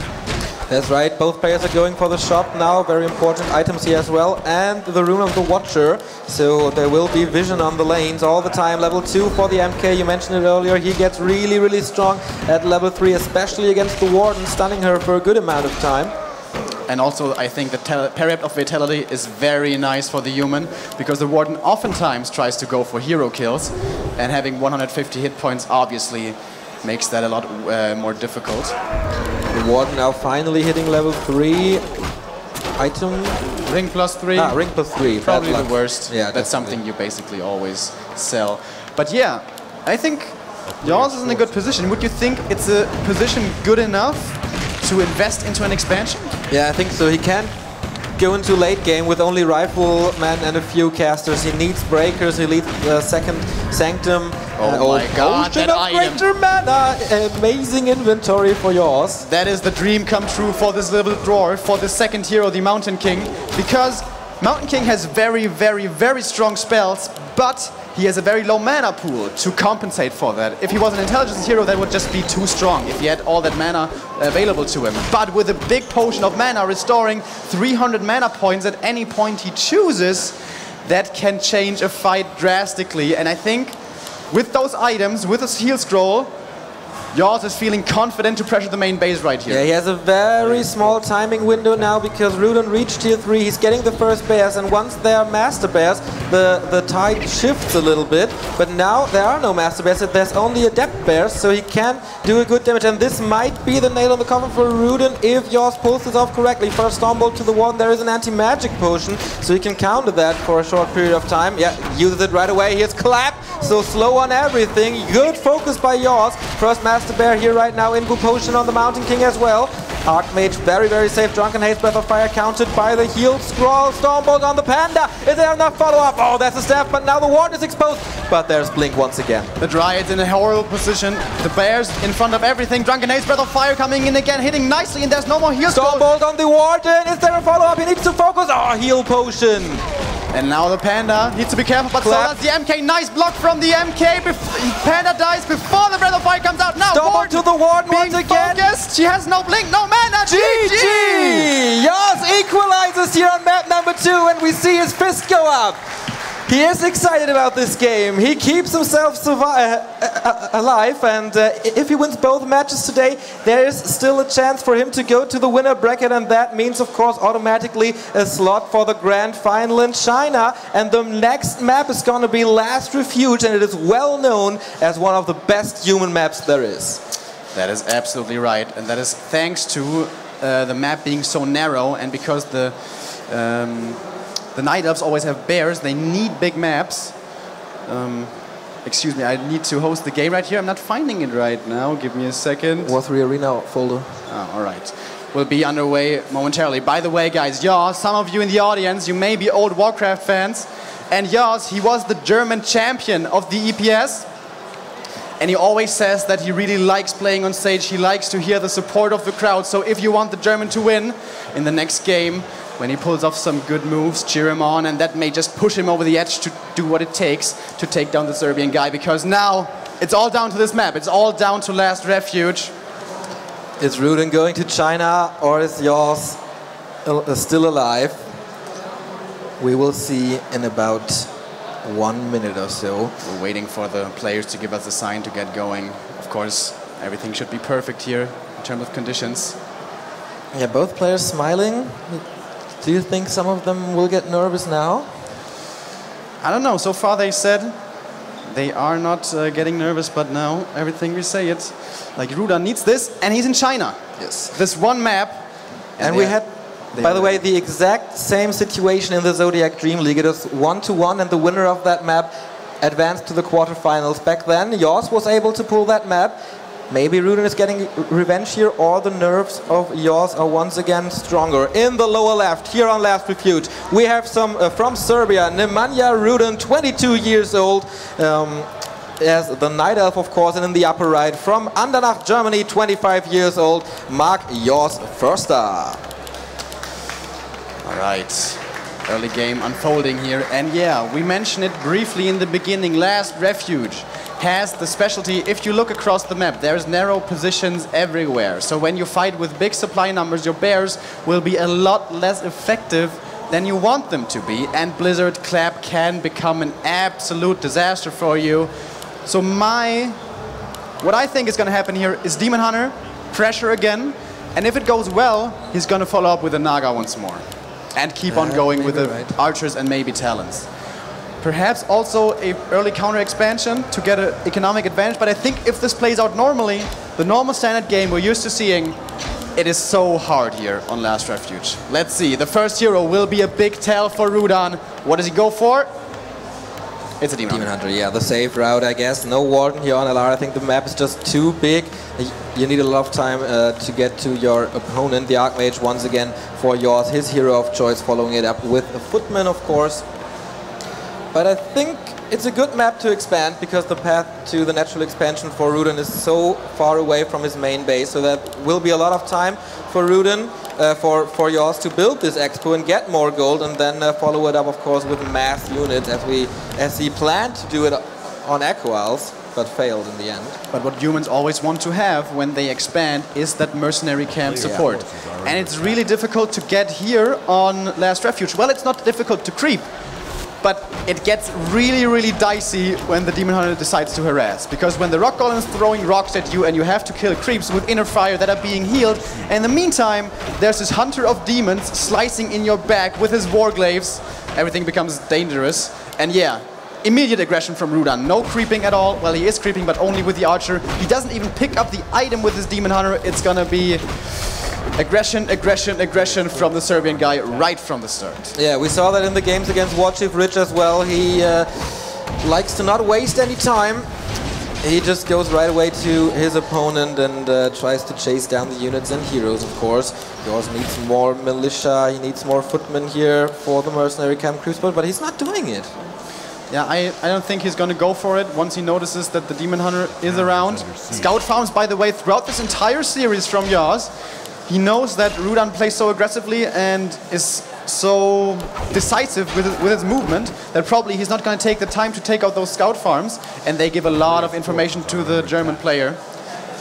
That's right, both players are going for the shop now, very important items here as well, and the Rune of the Watcher, so there will be vision on the lanes all the time. Level 2 for the MK, you mentioned it earlier, he gets really strong at level 3, especially against the Warden, stunning her for a good amount of time. And also, I think the Periapt of Vitality is very nice for the human, because the Warden oftentimes tries to go for hero kills, and having 150 hit points obviously makes that a lot more difficult. The Warden now finally hitting level 3. Item? Ring plus 3. Ring plus 3. Probably the worst. Yeah, that's something you basically always sell. But yeah, I think yAwS is in a good position. Would you think it's a position good enough to invest into an expansion? Yeah, I think so. He can't go into late game with only Riflemen and a few casters. He needs breakers, he needs second Sanctum. Oh my god, that item! Greater mana! Amazing inventory for yAwS. That is the dream come true for this little dwarf, for the second hero, the Mountain King. Because Mountain King has very strong spells, but he has a very low mana pool to compensate for that. If he was an intelligence hero, that would just be too strong if he had all that mana available to him. But with a big potion of mana, restoring 300 mana points at any point he chooses, that can change a fight drastically. And I think with those items, with his heal scroll, yAwS is feeling confident to pressure the main base right here. Yeah, he has a very small timing window now because Rudan reached tier 3, he's getting the first bears, and once they are master bears, the tide shifts a little bit, but now there are no master bears, there's only adept bears, so he can do a good damage, and this might be the nail on the coffin for Rudan if yAwS pulls this off correctly. First Stormbolt to the Warden, there is an anti-magic potion, so he can counter that for a short period of time. Yeah, uses it right away, here's Clap, so slow on everything, good focus by yAwS. First master bear here right now, Invu potion on the Mountain King as well. Archmage very safe, Drunken Haze, Breath of Fire countered by the heal scroll, Stormbolt on the Panda. Is there enough follow-up? Oh, that's a staff, but now the Warden is exposed. But there's Blink once again. The Dryads in a horrible position, the Bears in front of everything, Drunken Haze, Breath of Fire coming in again, hitting nicely, and there's no more heal scroll. Stormbolt on the Warden, is there a follow-up? He needs to focus. Oh, heal potion. And now the Panda needs to be careful, but so does the MK. Nice block from the MK. Panda dies before the Breath of Fire comes out. Now Stop to the Warden once again. Focused. She has no blink, no mana. GG! yAwS equalizes here on map number 2, and we see his fist go up. He is excited about this game. He keeps himself alive, and if he wins both matches today, there is still a chance for him to go to the winner bracket, and that means, of course, automatically a slot for the grand final in China. And the next map is going to be Last Refuge, and it is well known as one of the best human maps there is. That is absolutely right, and that is thanks to the map being so narrow, and because the Night Elves always have bears, they need big maps. Excuse me, I need to host the game right here. I'm not finding it right now. Give me a second. WarCraft Arena folder. Oh, all right. We'll be underway momentarily. By the way, guys, yAwS, some of you in the audience, you may be old Warcraft fans. And yAwS, he was the German champion of the EPS. And he always says that he really likes playing on stage. He likes to hear the support of the crowd. So if you want the German to win in the next game, when he pulls off some good moves, cheer him on, and that may just push him over the edge to do what it takes to take down the Serbian guy, because now it's all down to this map. It's all down to Last Refuge. Is Rudan going to China, or is yAwS still alive? We will see in about 1 minute or so. We're waiting for the players to give us a sign to get going. Of course, everything should be perfect here in terms of conditions. Yeah, both players smiling. Do you think some of them will get nervous now? I don't know. So far they said they are not getting nervous, but now everything we say, it's like Rudan needs this, and he's in China. Yes. This one map. And we had, by the way, the exact same situation in the Zodiac Dream League. It was 1-1, and the winner of that map advanced to the quarterfinals. Back then, yAwS was able to pull that map. Maybe Rudan is getting revenge here, or the nerves of yAwS are once again stronger. In the lower left, here on Last Refuge, we have some from Serbia, Nemanja Rudan, 22 years old, as the Night Elf, of course, and in the upper right, from Andernach, Germany, 25 years old, Mark yAwS Förster. All right. Early game unfolding here, and yeah, we mentioned it briefly in the beginning. Last Refuge has the specialty, if you look across the map, there's narrow positions everywhere. So when you fight with big supply numbers, your bears will be a lot less effective than you want them to be, and Blizzard Clap can become an absolute disaster for you. So what I think is going to happen here is Demon Hunter, pressure again, and if it goes well, he's going to follow up with a Naga once more. And keep on going with the archers and maybe talents. Perhaps also a early counter expansion to get an economic advantage, but I think if this plays out normally, the normal standard game we're used to seeing, it is so hard here on Last Refuge. Let's see, the first hero will be a big tell for Rudan. What does he go for? It's a Demon Hunter. Yeah, the safe route, I guess. No Warden here on LR. I think the map is just too big. You need a lot of time to get to your opponent. The Archmage, once again, for yAwS, his hero of choice, following it up with a Footman, of course. But I think it's a good map to expand, because the path to the natural expansion for Rudan is so far away from his main base, so that will be a lot of time for Rudan, for yAwS to build this expo and get more gold, and then follow it up, of course, with mass units, as he planned to do it on yAwS, but failed in the end. But what humans always want to have when they expand is that mercenary camp support. And it's really difficult to get here on Last Refuge. Well, it's not difficult to creep, but it gets really, really dicey when the Demon Hunter decides to harass. Because when the Rock Golem is throwing rocks at you and you have to kill creeps with inner fire that are being healed, and in the meantime, there's this Hunter of Demons slicing in your back with his Warglaives, everything becomes dangerous. And yeah, immediate aggression from Rudan. No creeping at all. Well, he is creeping, but only with the Archer. He doesn't even pick up the item with his Demon Hunter. It's gonna be aggression, aggression, aggression from the Serbian guy right from the start. Yeah, we saw that in the games against WarCraft III as well. He likes to not waste any time. He just goes right away to his opponent and tries to chase down the units and heroes, of course. He also needs more militia, he needs more footmen here for the mercenary camp crucible, but he's not doing it. Yeah, I don't think he's going to go for it once he notices that the Demon Hunter is around. Scout farms, by the way, throughout this entire series from yAwS. He knows that Rudan plays so aggressively and is so decisive with his movement that probably he's not going to take the time to take out those scout farms, and they give a lot of information to the German player.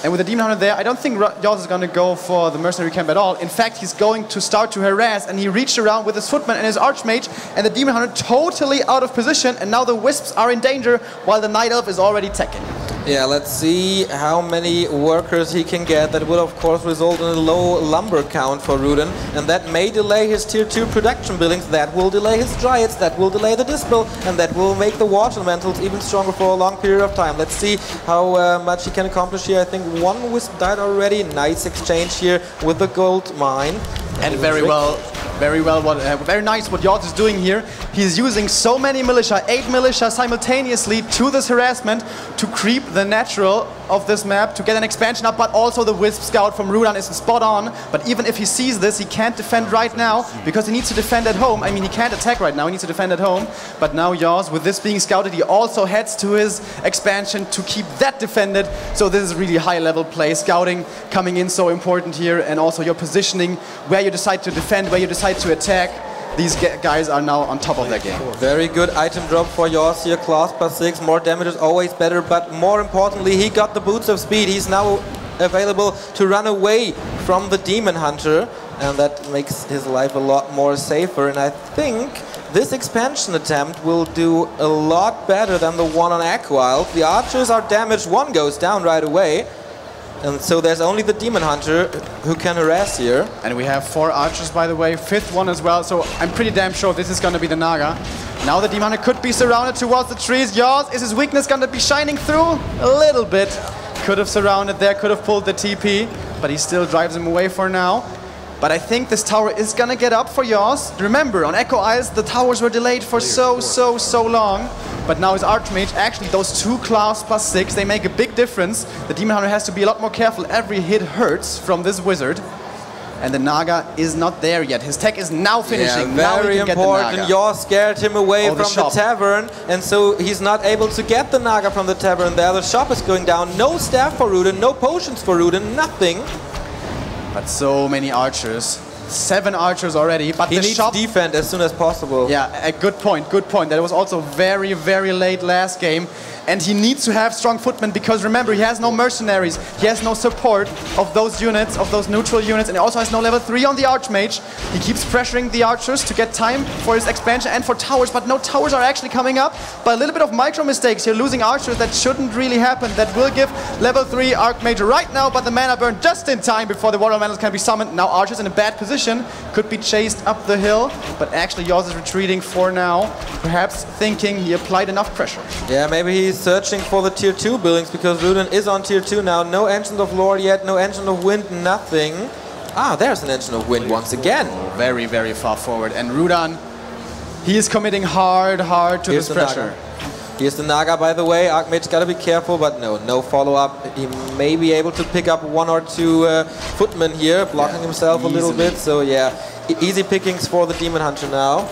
And with the Demon Hunter there, I don't think yAwS is going to go for the mercenary camp at all. In fact, he's going to start to harass, and he reached around with his footman and his archmage, and the Demon Hunter totally out of position, and now the wisps are in danger while the Night Elf is already teching. Yeah, let's see how many workers he can get. That will of course result in a low lumber count for Rudan, and that may delay his tier 2 production buildings, that will delay his Dryads, that will delay the Dispel, and that will make the Water Elementals even stronger for a long period of time. Let's see how much he can accomplish here. I think one Wisp died already. Nice exchange here with the gold mine. And very nice what yAwS is doing here. He's using so many militia, 8 militia simultaneously to this harassment to creep the natural of this map to get an expansion up, but also the Wisp Scout from Rudan is spot on. But even if he sees this, he can't defend right now because he needs to defend at home. I mean, he can't attack right now, he needs to defend at home. But now yAwS, with this being scouted, he also heads to his expansion to keep that defended. So this is really high level play. Scouting coming in so important here, and also your positioning, where you decide to defend, where you decide to attack. These guys are now on top of their game. Very good item drop for yAwS here, class +6, more damage is always better, but more importantly, he got the boots of speed. He's now available to run away from the Demon Hunter, and that makes his life a lot more safer, and I think this expansion attempt will do a lot better than the one on yAwS. The archers are damaged, one goes down right away. And so there's only the Demon Hunter who can harass here. And we have 4 archers, by the way, 5th one as well, so I'm pretty damn sure this is going to be the Naga. Now the Demon Hunter could be surrounded towards the trees. yAwS, is his weakness going to be shining through? A little bit. Could have surrounded there, could have pulled the TP, but he still drives him away for now. But I think this tower is going to get up for yAwS. Remember, on yAwS, the towers were delayed for so long. But now his Archmage, actually those 2 class +6, they make a big difference. The Demon Hunter has to be a lot more careful. Every hit hurts from this wizard. And the Naga is not there yet. His tech is now finishing. Yeah, very important. yAwS scared him away from the tavern, and so he's not able to get the Naga from the tavern there. The shop is going down. No staff for Rudan, no potions for Rudan, nothing. But so many archers. 7 archers already, but he needs defend as soon as possible. Yeah, a good point, good point. That was also very late last game. And he needs to have strong footmen because remember, he has no mercenaries. He has no support of those units, of those neutral units, and he also has no level 3 on the Archmage. He keeps pressuring the archers to get time for his expansion and for towers, but no towers are actually coming up. But a little bit of micro mistakes here, losing archers that shouldn't really happen. That will give level 3 Archmage right now, but the mana burn just in time before the Water Elementals can be summoned. Now archers in a bad position, could be chased up the hill, but actually yAwS is retreating for now, perhaps thinking he applied enough pressure. Yeah, maybe he's searching for the tier 2 buildings because Rudan is on tier 2 now. No Ancient of Lore yet, no Ancient of Wind, nothing. Ah, there's an Ancient of Wind once again. Very far forward. And Rudan, he is committing hard to this pressure. Here's the Naga, by the way. Archmage gotta be careful, but no follow-up. He may be able to pick up 1 or 2 footmen here, blocking himself a little bit. So yeah, easy pickings for the Demon Hunter now.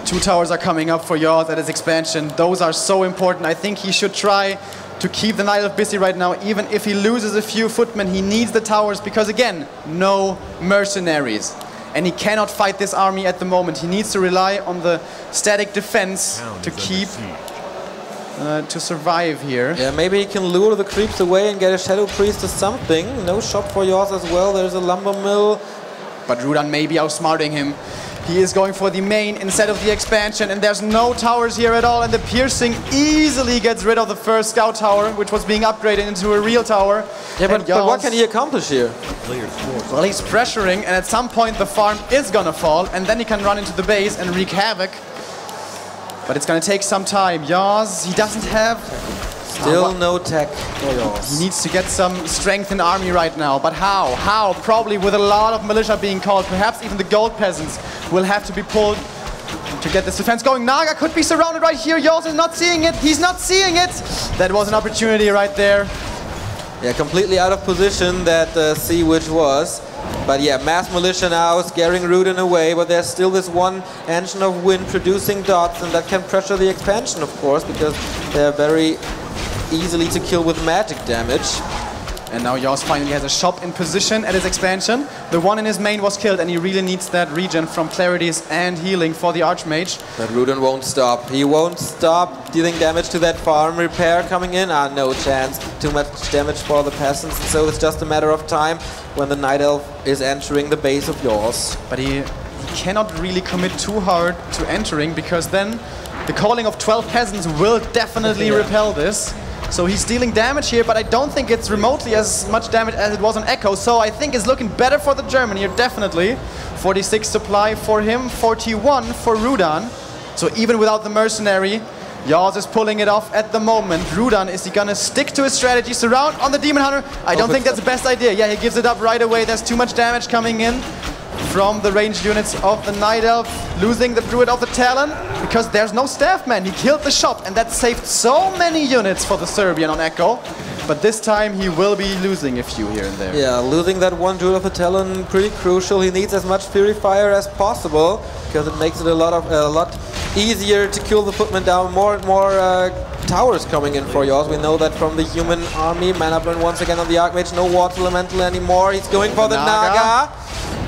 2 towers are coming up for yAwS at his expansion. Those are so important. I think he should try to keep the Night Elf busy right now. Even if he loses a few footmen, he needs the towers because, again, no mercenaries. And he cannot fight this army at the moment. He needs to rely on the static defense to keep... to survive here. Yeah, maybe he can lure the creeps away and get a Shadow Priest or something. No shop for yAwS as well. There's a lumber mill. But Rudan may be outsmarting him. He is going for the main instead of the expansion, and there's no towers here at all, and the piercing easily gets rid of the first scout tower, which was being upgraded into a real tower. Yeah, but what can he accomplish here? Well, he's pressuring, and at some point the farm is gonna fall, and then he can run into the base and wreak havoc. But it's gonna take some time. yAwS, he doesn't have... Still no tech for yAwS. He needs to get some strength in the army right now. But how? How? Probably with a lot of militia being called. Perhaps even the gold peasants will have to be pulled to get this defense going. Naga could be surrounded right here. yAwS is not seeing it. He's not seeing it. That was an opportunity right there. Yeah, completely out of position that Sea Witch was. But yeah, mass militia now scaring Rudan away, but there's still this one Ancient of Wind producing dots, and that can pressure the expansion, of course, because they're very easily to kill with magic damage. And now yAwS finally has a shop in position at his expansion. The one in his main was killed, and he really needs that regen from Clarities and healing for the Archmage. But Rudan won't stop. He won't stop dealing damage to that farm. Repair coming in. No chance. Too much damage for the peasants. So it's just a matter of time when the Night Elf is entering the base of yAwS. But he cannot really commit too hard to entering, because then the calling of 12 peasants will definitely repel this. So he's dealing damage here, but I don't think it's remotely as much damage as it was on Echo. So I think it's looking better for the German here, definitely. 46 supply for him, 41 for Rudan. So even without the mercenary, yAwS is pulling it off at the moment. Rudan, is he gonna stick to his strategy? Surround on the Demon Hunter? I don't think that's the best idea. Yeah, he gives it up right away. There's too much damage coming in from the ranged units of the Night Elf, losing the Druid of the Talon, because there's no staff man. He killed the shop, and that saved so many units for the Serbian on Echo. But this time he will be losing a few here and there. Yeah, losing that one Druid of the Talon, pretty crucial. He needs as much Fury Fire as possible, because it makes it a lot easier to kill the footmen down. More and more towers coming in for yAwS. We know that from the human army. Mana burn once again on the Archmage. No Water Elemental anymore. He's going for the Naga.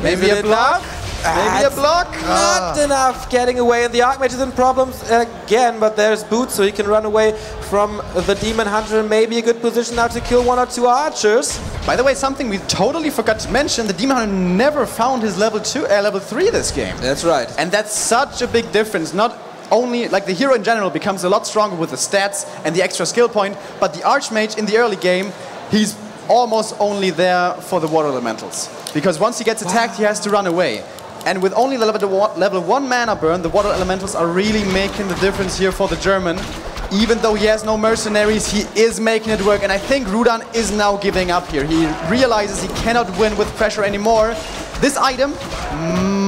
Maybe a block? Maybe a block? Not enough. Getting away, and the Archmage is in problems again, but there's Boots, so he can run away from the Demon Hunter. Maybe a good position now to kill 1 or 2 archers. By the way, something we totally forgot to mention, the Demon Hunter never found his level 3 this game. That's right. And that's such a big difference. Not only, like, the hero in general becomes a lot stronger with the stats and the extra skill point, but the Archmage in the early game, he's almost only there for the water elementals. Because once he gets attacked, he has to run away. And with only level 1 mana burn, the water elementals are really making the difference here for the German. Even though he has no mercenaries, he is making it work. And I think Rudan is now giving up here. He realizes he cannot win with pressure anymore. This item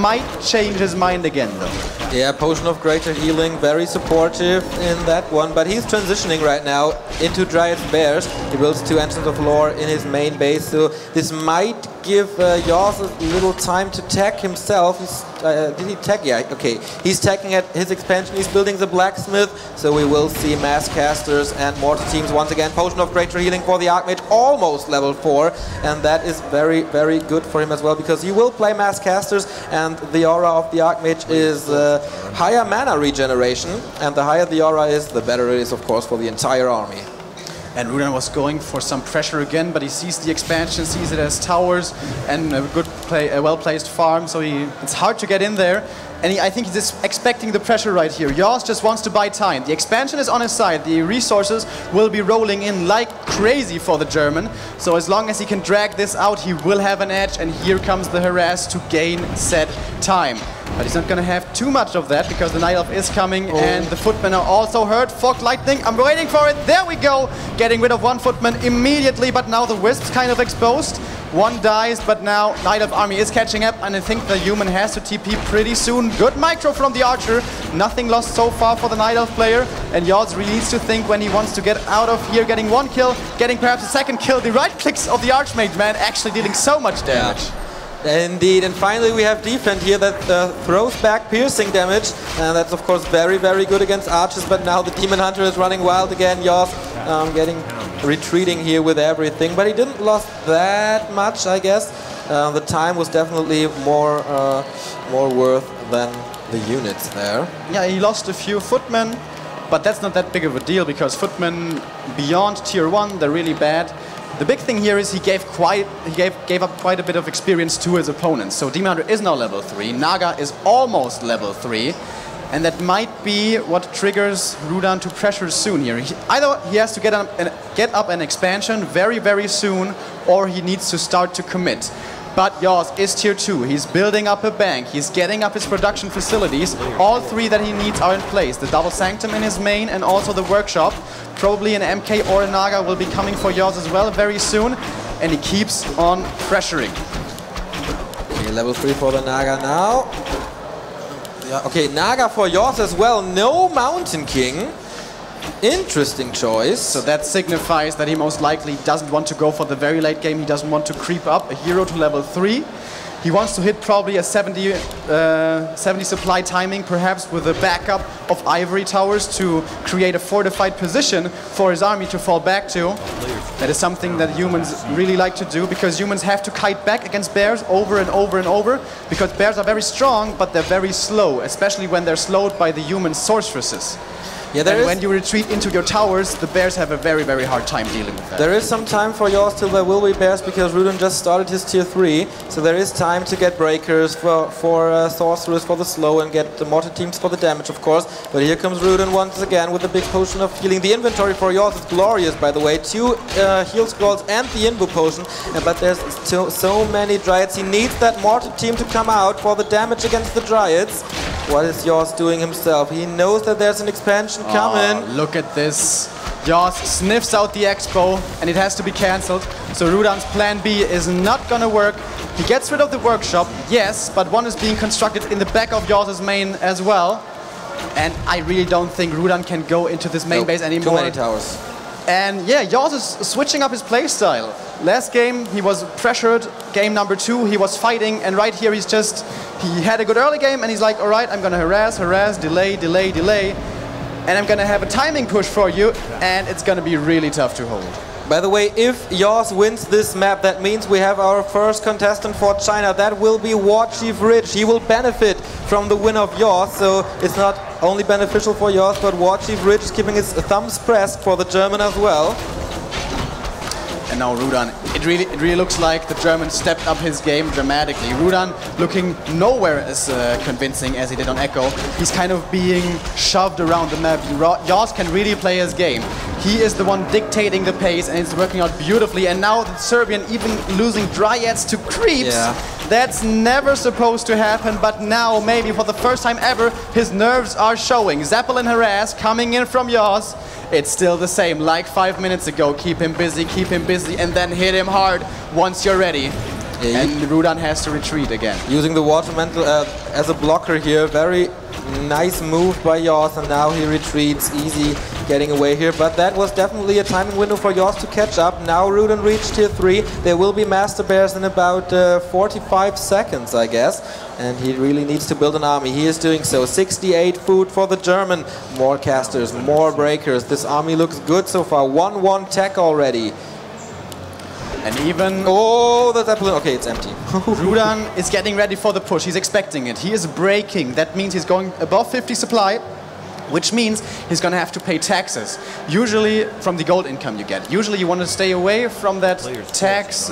might change his mind again, though. Yeah, Potion of Greater Healing, very supportive in that one, but he's transitioning right now into Dryad's Bears. He builds 2 Engines of Lore in his main base, so this might give yAwS a little time to tag himself. Did he tag? Yeah, okay. He's tagging at his expansion, he's building the Blacksmith, so we will see Mass Casters and Mortar Teams once again. Potion of Greater Healing for the Archmage, almost level 4, and that is very, very good for him as well, because he will play Mass Casters, and the aura of the Archmage is higher mana regeneration, and the higher the aura is, the better it is, of course, for the entire army. And Rudan was going for some pressure again, but he sees the expansion, sees it as towers and a well-placed farm, so it's hard to get in there. And I think he's just expecting the pressure right here. yAwS just wants to buy time. The expansion is on his side. The resources will be rolling in like crazy for the German. So as long as he can drag this out, he will have an edge. And here comes the harass to gain set time. But he's not going to have too much of that, because the Night Elf is coming and the footmen are also hurt. Fog Lightning, I'm waiting for it. There we go. Getting rid of 1 footman immediately, but now the Wisp's kind of exposed. 1 dies, but now Night Elf army is catching up, and I think the human has to TP pretty soon. Good micro from the Archer. Nothing lost so far for the Night Elf player, and yAwS really needs to think when he wants to get out of here. Getting 1 kill, getting perhaps a 2nd kill. The right clicks of the Archmage, man, actually dealing so much damage. Yeah. Indeed, and finally we have Defend here that throws back piercing damage, and that's of course very, very good against archers, but now the Demon Hunter is running wild again. yAwS retreating here with everything, but he didn't lost that much, I guess. The time was definitely more worth than the units there. Yeah, he lost a few footmen, but that's not that big of a deal, because footmen beyond tier 1, they're really bad. The big thing here is he gave up quite a bit of experience to his opponents. So Demon Hunter is now level 3, Naga is almost level 3, and that might be what triggers Rudan to pressure soon here. Either he has to get up an expansion very, very soon, or he needs to start to commit. But yAwS is tier 2, he's building up a bank, he's getting up his production facilities. All 3 that he needs are in place. The Double Sanctum in his main and also the workshop. Probably an MK or a Naga will be coming for yAwS as well very soon. And he keeps on pressuring. Okay, level 3 for the Naga now. Yeah, okay, Naga for yAwS as well, no Mountain King. Interesting choice. So that signifies that he most likely doesn't want to go for the very late game. He doesn't want to creep up a hero to level 3. He wants to hit probably a 70 supply timing, perhaps with a backup of ivory towers to create a fortified position for his army to fall back to. That is something that humans really like to do, because humans have to kite back against bears over and over and over, because bears are very strong, but they're very slow, especially when they're slowed by the human sorceresses. Yeah, and when you retreat into your towers, the bears have a very, very hard time dealing with that. There is some time for yAwS till there will be bears, because Rudan just started his tier 3, so there is time to get breakers for sorcerers for the slow and get the mortar teams for the damage, of course. But here comes Rudan once again with a big potion of healing. The inventory for yAwS is glorious, by the way. 2 heal scrolls and the invo potion, but there's so many dryads. He needs that mortar team to come out for the damage against the dryads. What is yAwS doing himself? He knows that there's an expansion coming. Look at this. yAwS sniffs out the expo and it has to be cancelled. So Rudan's plan B is not gonna work. He gets rid of the workshop, yes, but one is being constructed in the back of yAwS's main as well. And I really don't think Rudan can go into this main base anymore. Too many towers. And yeah, yAwS is switching up his playstyle. Last game he was pressured, game number 2 he was fighting, and right here he had a good early game and he's like, alright, I'm gonna harass, delay, and I'm gonna have a timing push for you, and it's gonna be really tough to hold. By the way, if yAwS wins this map, that means we have our first contestant for China. That will be WarCraft. He will benefit from the win of yAwS, so it's not only beneficial for yAwS, but WarCraft is keeping his thumbs pressed for the German as well. And now Rudan, it really looks like the German stepped up his game dramatically. Rudan looking nowhere as convincing as he did on Echo. He's kind of being shoved around the map. yAwS can really play his game. He is the one dictating the pace, and it's working out beautifully. And now the Serbian even losing dryads to creeps. Yeah. That's never supposed to happen, but now maybe for the first time ever his nerves are showing. Zeppelin harass coming in from yAwS. It's still the same, like 5 minutes ago. Keep him busy, and then hit him hard once you're ready. Yeah, and Rudan has to retreat again. Using the water mantle as a blocker here. Very nice move by yAwS, and now he retreats, easy getting away here. But that was definitely a timing window for yAwS to catch up. Now Rudan reached tier 3. There will be Master Bears in about 45 seconds, I guess. And he really needs to build an army. He is doing so. 68 food for the German. More casters, more breakers. This army looks good so far. 1-1 tech already. And even... Oh, the Zeppelin. Okay, it's empty. Rudan is getting ready for the push. He's expecting it. He is breaking. That means he's going above 50 supply, which means he's going to have to pay taxes. Usually from the gold income you get. Usually you want to stay away from that tax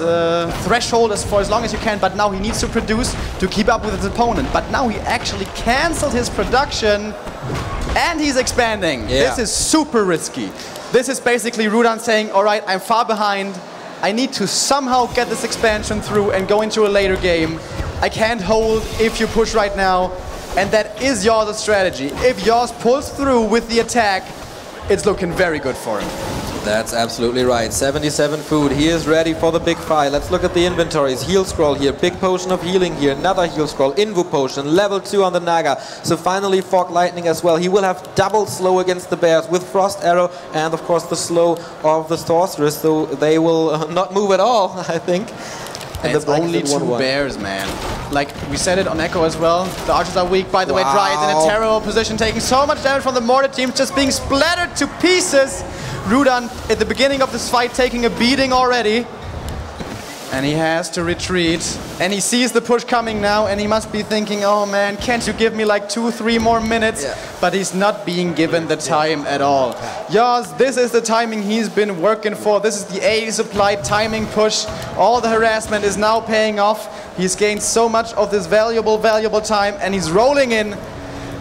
threshold for as long as you can, but now he needs to produce to keep up with his opponent. But now he actually cancelled his production and he's expanding. Yeah. This is super risky. This is basically Rudan saying, all right, I'm far behind. I need to somehow get this expansion through and go into a later game. I can't hold if you push right now. And that is yAwS' strategy. If yAwS pulls through with the attack, it's looking very good for him. That's absolutely right. 77 food. He is ready for the big fight. Let's look at the inventories. Heal scroll here. Big potion of healing here. Another heal scroll. Invo potion. Level 2 on the Naga. So finally Fog Lightning as well. He will have double slow against the bears with Frost Arrow and of course the slow of the sorceress. So they will not move at all, I think. And it's only 2 bears, man. Like, we said it on Echo as well. The archers are weak. By the way, Dryads in a terrible position, taking so much damage from the mortar team, just being splattered to pieces. Rudan, at the beginning of this fight, taking a beating already. And he has to retreat. And he sees the push coming now, and he must be thinking, oh man, can't you give me like 2-3 more minutes? Yeah. But he's not being given the time at all. yAwS, this is the timing he's been working for. This is the A supplied timing push. All the harassment is now paying off. He's gained so much of this valuable time, and he's rolling in.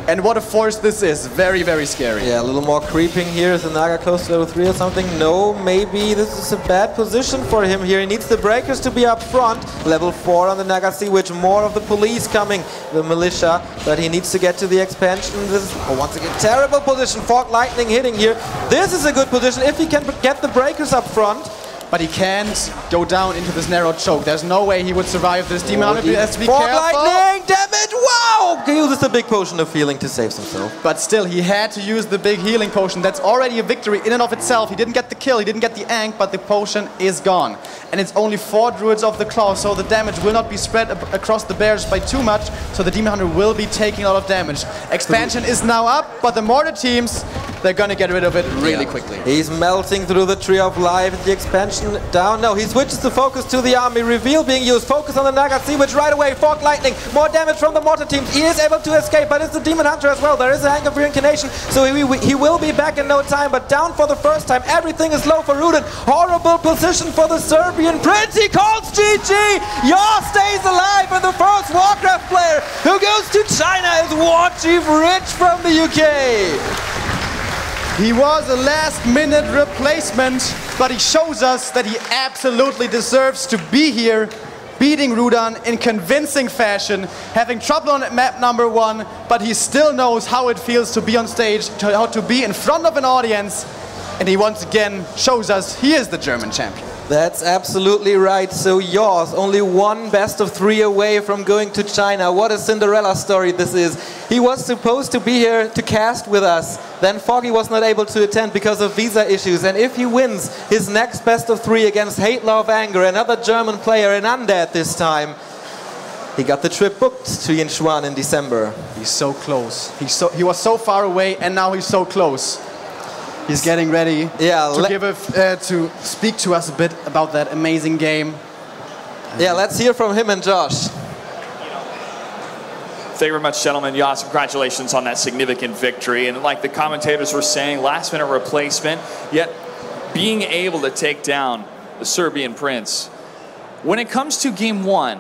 And what a force this is. Very, very scary. Yeah, a little more creeping here. Is the Naga close to level 3 or something? No, maybe this is a bad position for him here. He needs the breakers to be up front. Level 4 on the Naga Sea, which more of the police coming, the militia. But he needs to get to the expansion. This is, once again, terrible position. Fog Lightning hitting here. This is a good position if he can get the breakers up front. But he can't go down into this narrow choke. There's no way he would survive this. Demon has to be careful. Fog Lightning, damage, wow! Now he uses the big potion of healing to save himself. But still, he had to use the big healing potion. That's already a victory in and of itself. He didn't get the kill, he didn't get the ank, but the potion is gone. And it's only 4 Druids of the Claw, so the damage will not be spread across the bears by too much, so the Demon Hunter will be taking a lot of damage. Expansion is now up, but the Mortar teams, they're gonna get rid of it really quickly. He's melting through the Tree of Life, the expansion down. No, he switches the focus to the army, reveal being used, focus on the Naga Sea Witch right away, Fog Lightning, more damage from the Mortar teams. He is able to escape, but it's the Demon Hunter as well. There is a Hank of Reincarnation, so he will be back in no time, but down for the first time. Everything is low for Rudan. Horrible position for the Serbian Prince. He calls GG. yAwS stays alive, and the first WarCraft player who goes to China is WarCraft III from the UK. He was a last-minute replacement, but he shows us that he absolutely deserves to be here, beating Rudan in convincing fashion, having trouble on map number 1, but he still knows how it feels to be on stage, how to be in front of an audience, and he once again shows us he is the German champion. That's absolutely right. So yAwS, only 1 best of 3 away from going to China. What a Cinderella story this is. He was supposed to be here to cast with us. Then Foggy was not able to attend because of visa issues. And if he wins his next best of 3 against Hate, Love, Anger, another German player in Undead this time, he got the trip booked to Yinchuan in December. He's so close. He was so far away, and now he's so close. He's getting ready to speak to us a bit about that amazing game. Yeah, let's hear from him and Josh. Thank you very much, gentlemen. yAwS, congratulations on that significant victory. And like the commentators were saying, last-minute replacement, yet being able to take down the Serbian Prince. When it comes to Game 1,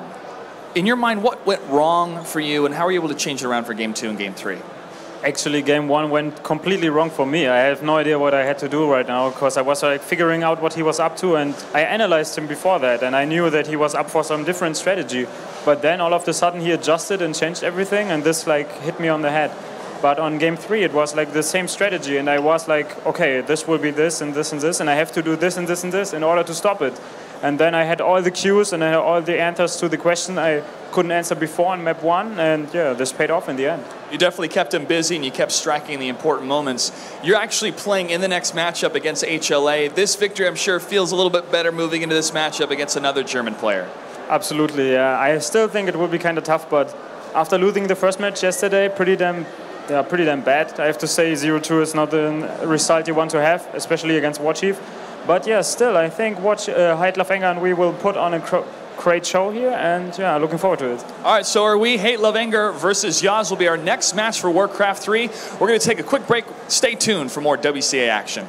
in your mind, what went wrong for you, and how were you able to change it around for Game 2 and Game 3? Actually, Game 1 went completely wrong for me. I have no idea what I had to do right now, because I was like figuring out what he was up to, and I analyzed him before that, and I knew that he was up for some different strategy. But then all of a sudden he adjusted and changed everything, and this like hit me on the head. But on Game 3 it was like the same strategy, and I was like, okay, this will be this and this and this, and I have to do this and this and this in order to stop it. And then I had all the cues and I had all the answers to the question I couldn't answer before on map 1, and yeah, this paid off in the end. You definitely kept him busy and you kept striking the important moments. You're actually playing in the next matchup against HLA. This victory, I'm sure, feels a little bit better moving into this matchup against another German player. Absolutely, yeah. I still think it will be kind of tough, but after losing the first match yesterday, pretty damn bad. I have to say 0-2 is not the result you want to have, especially against WarChief. But yeah, still, I think Hate, Love, Anger, and we will put on a great show here, and yeah, looking forward to it. All right, so are we. Hate, Love, Anger versus yAwS will be our next match for WarCraft 3. We're going to take a quick break. Stay tuned for more WCA action.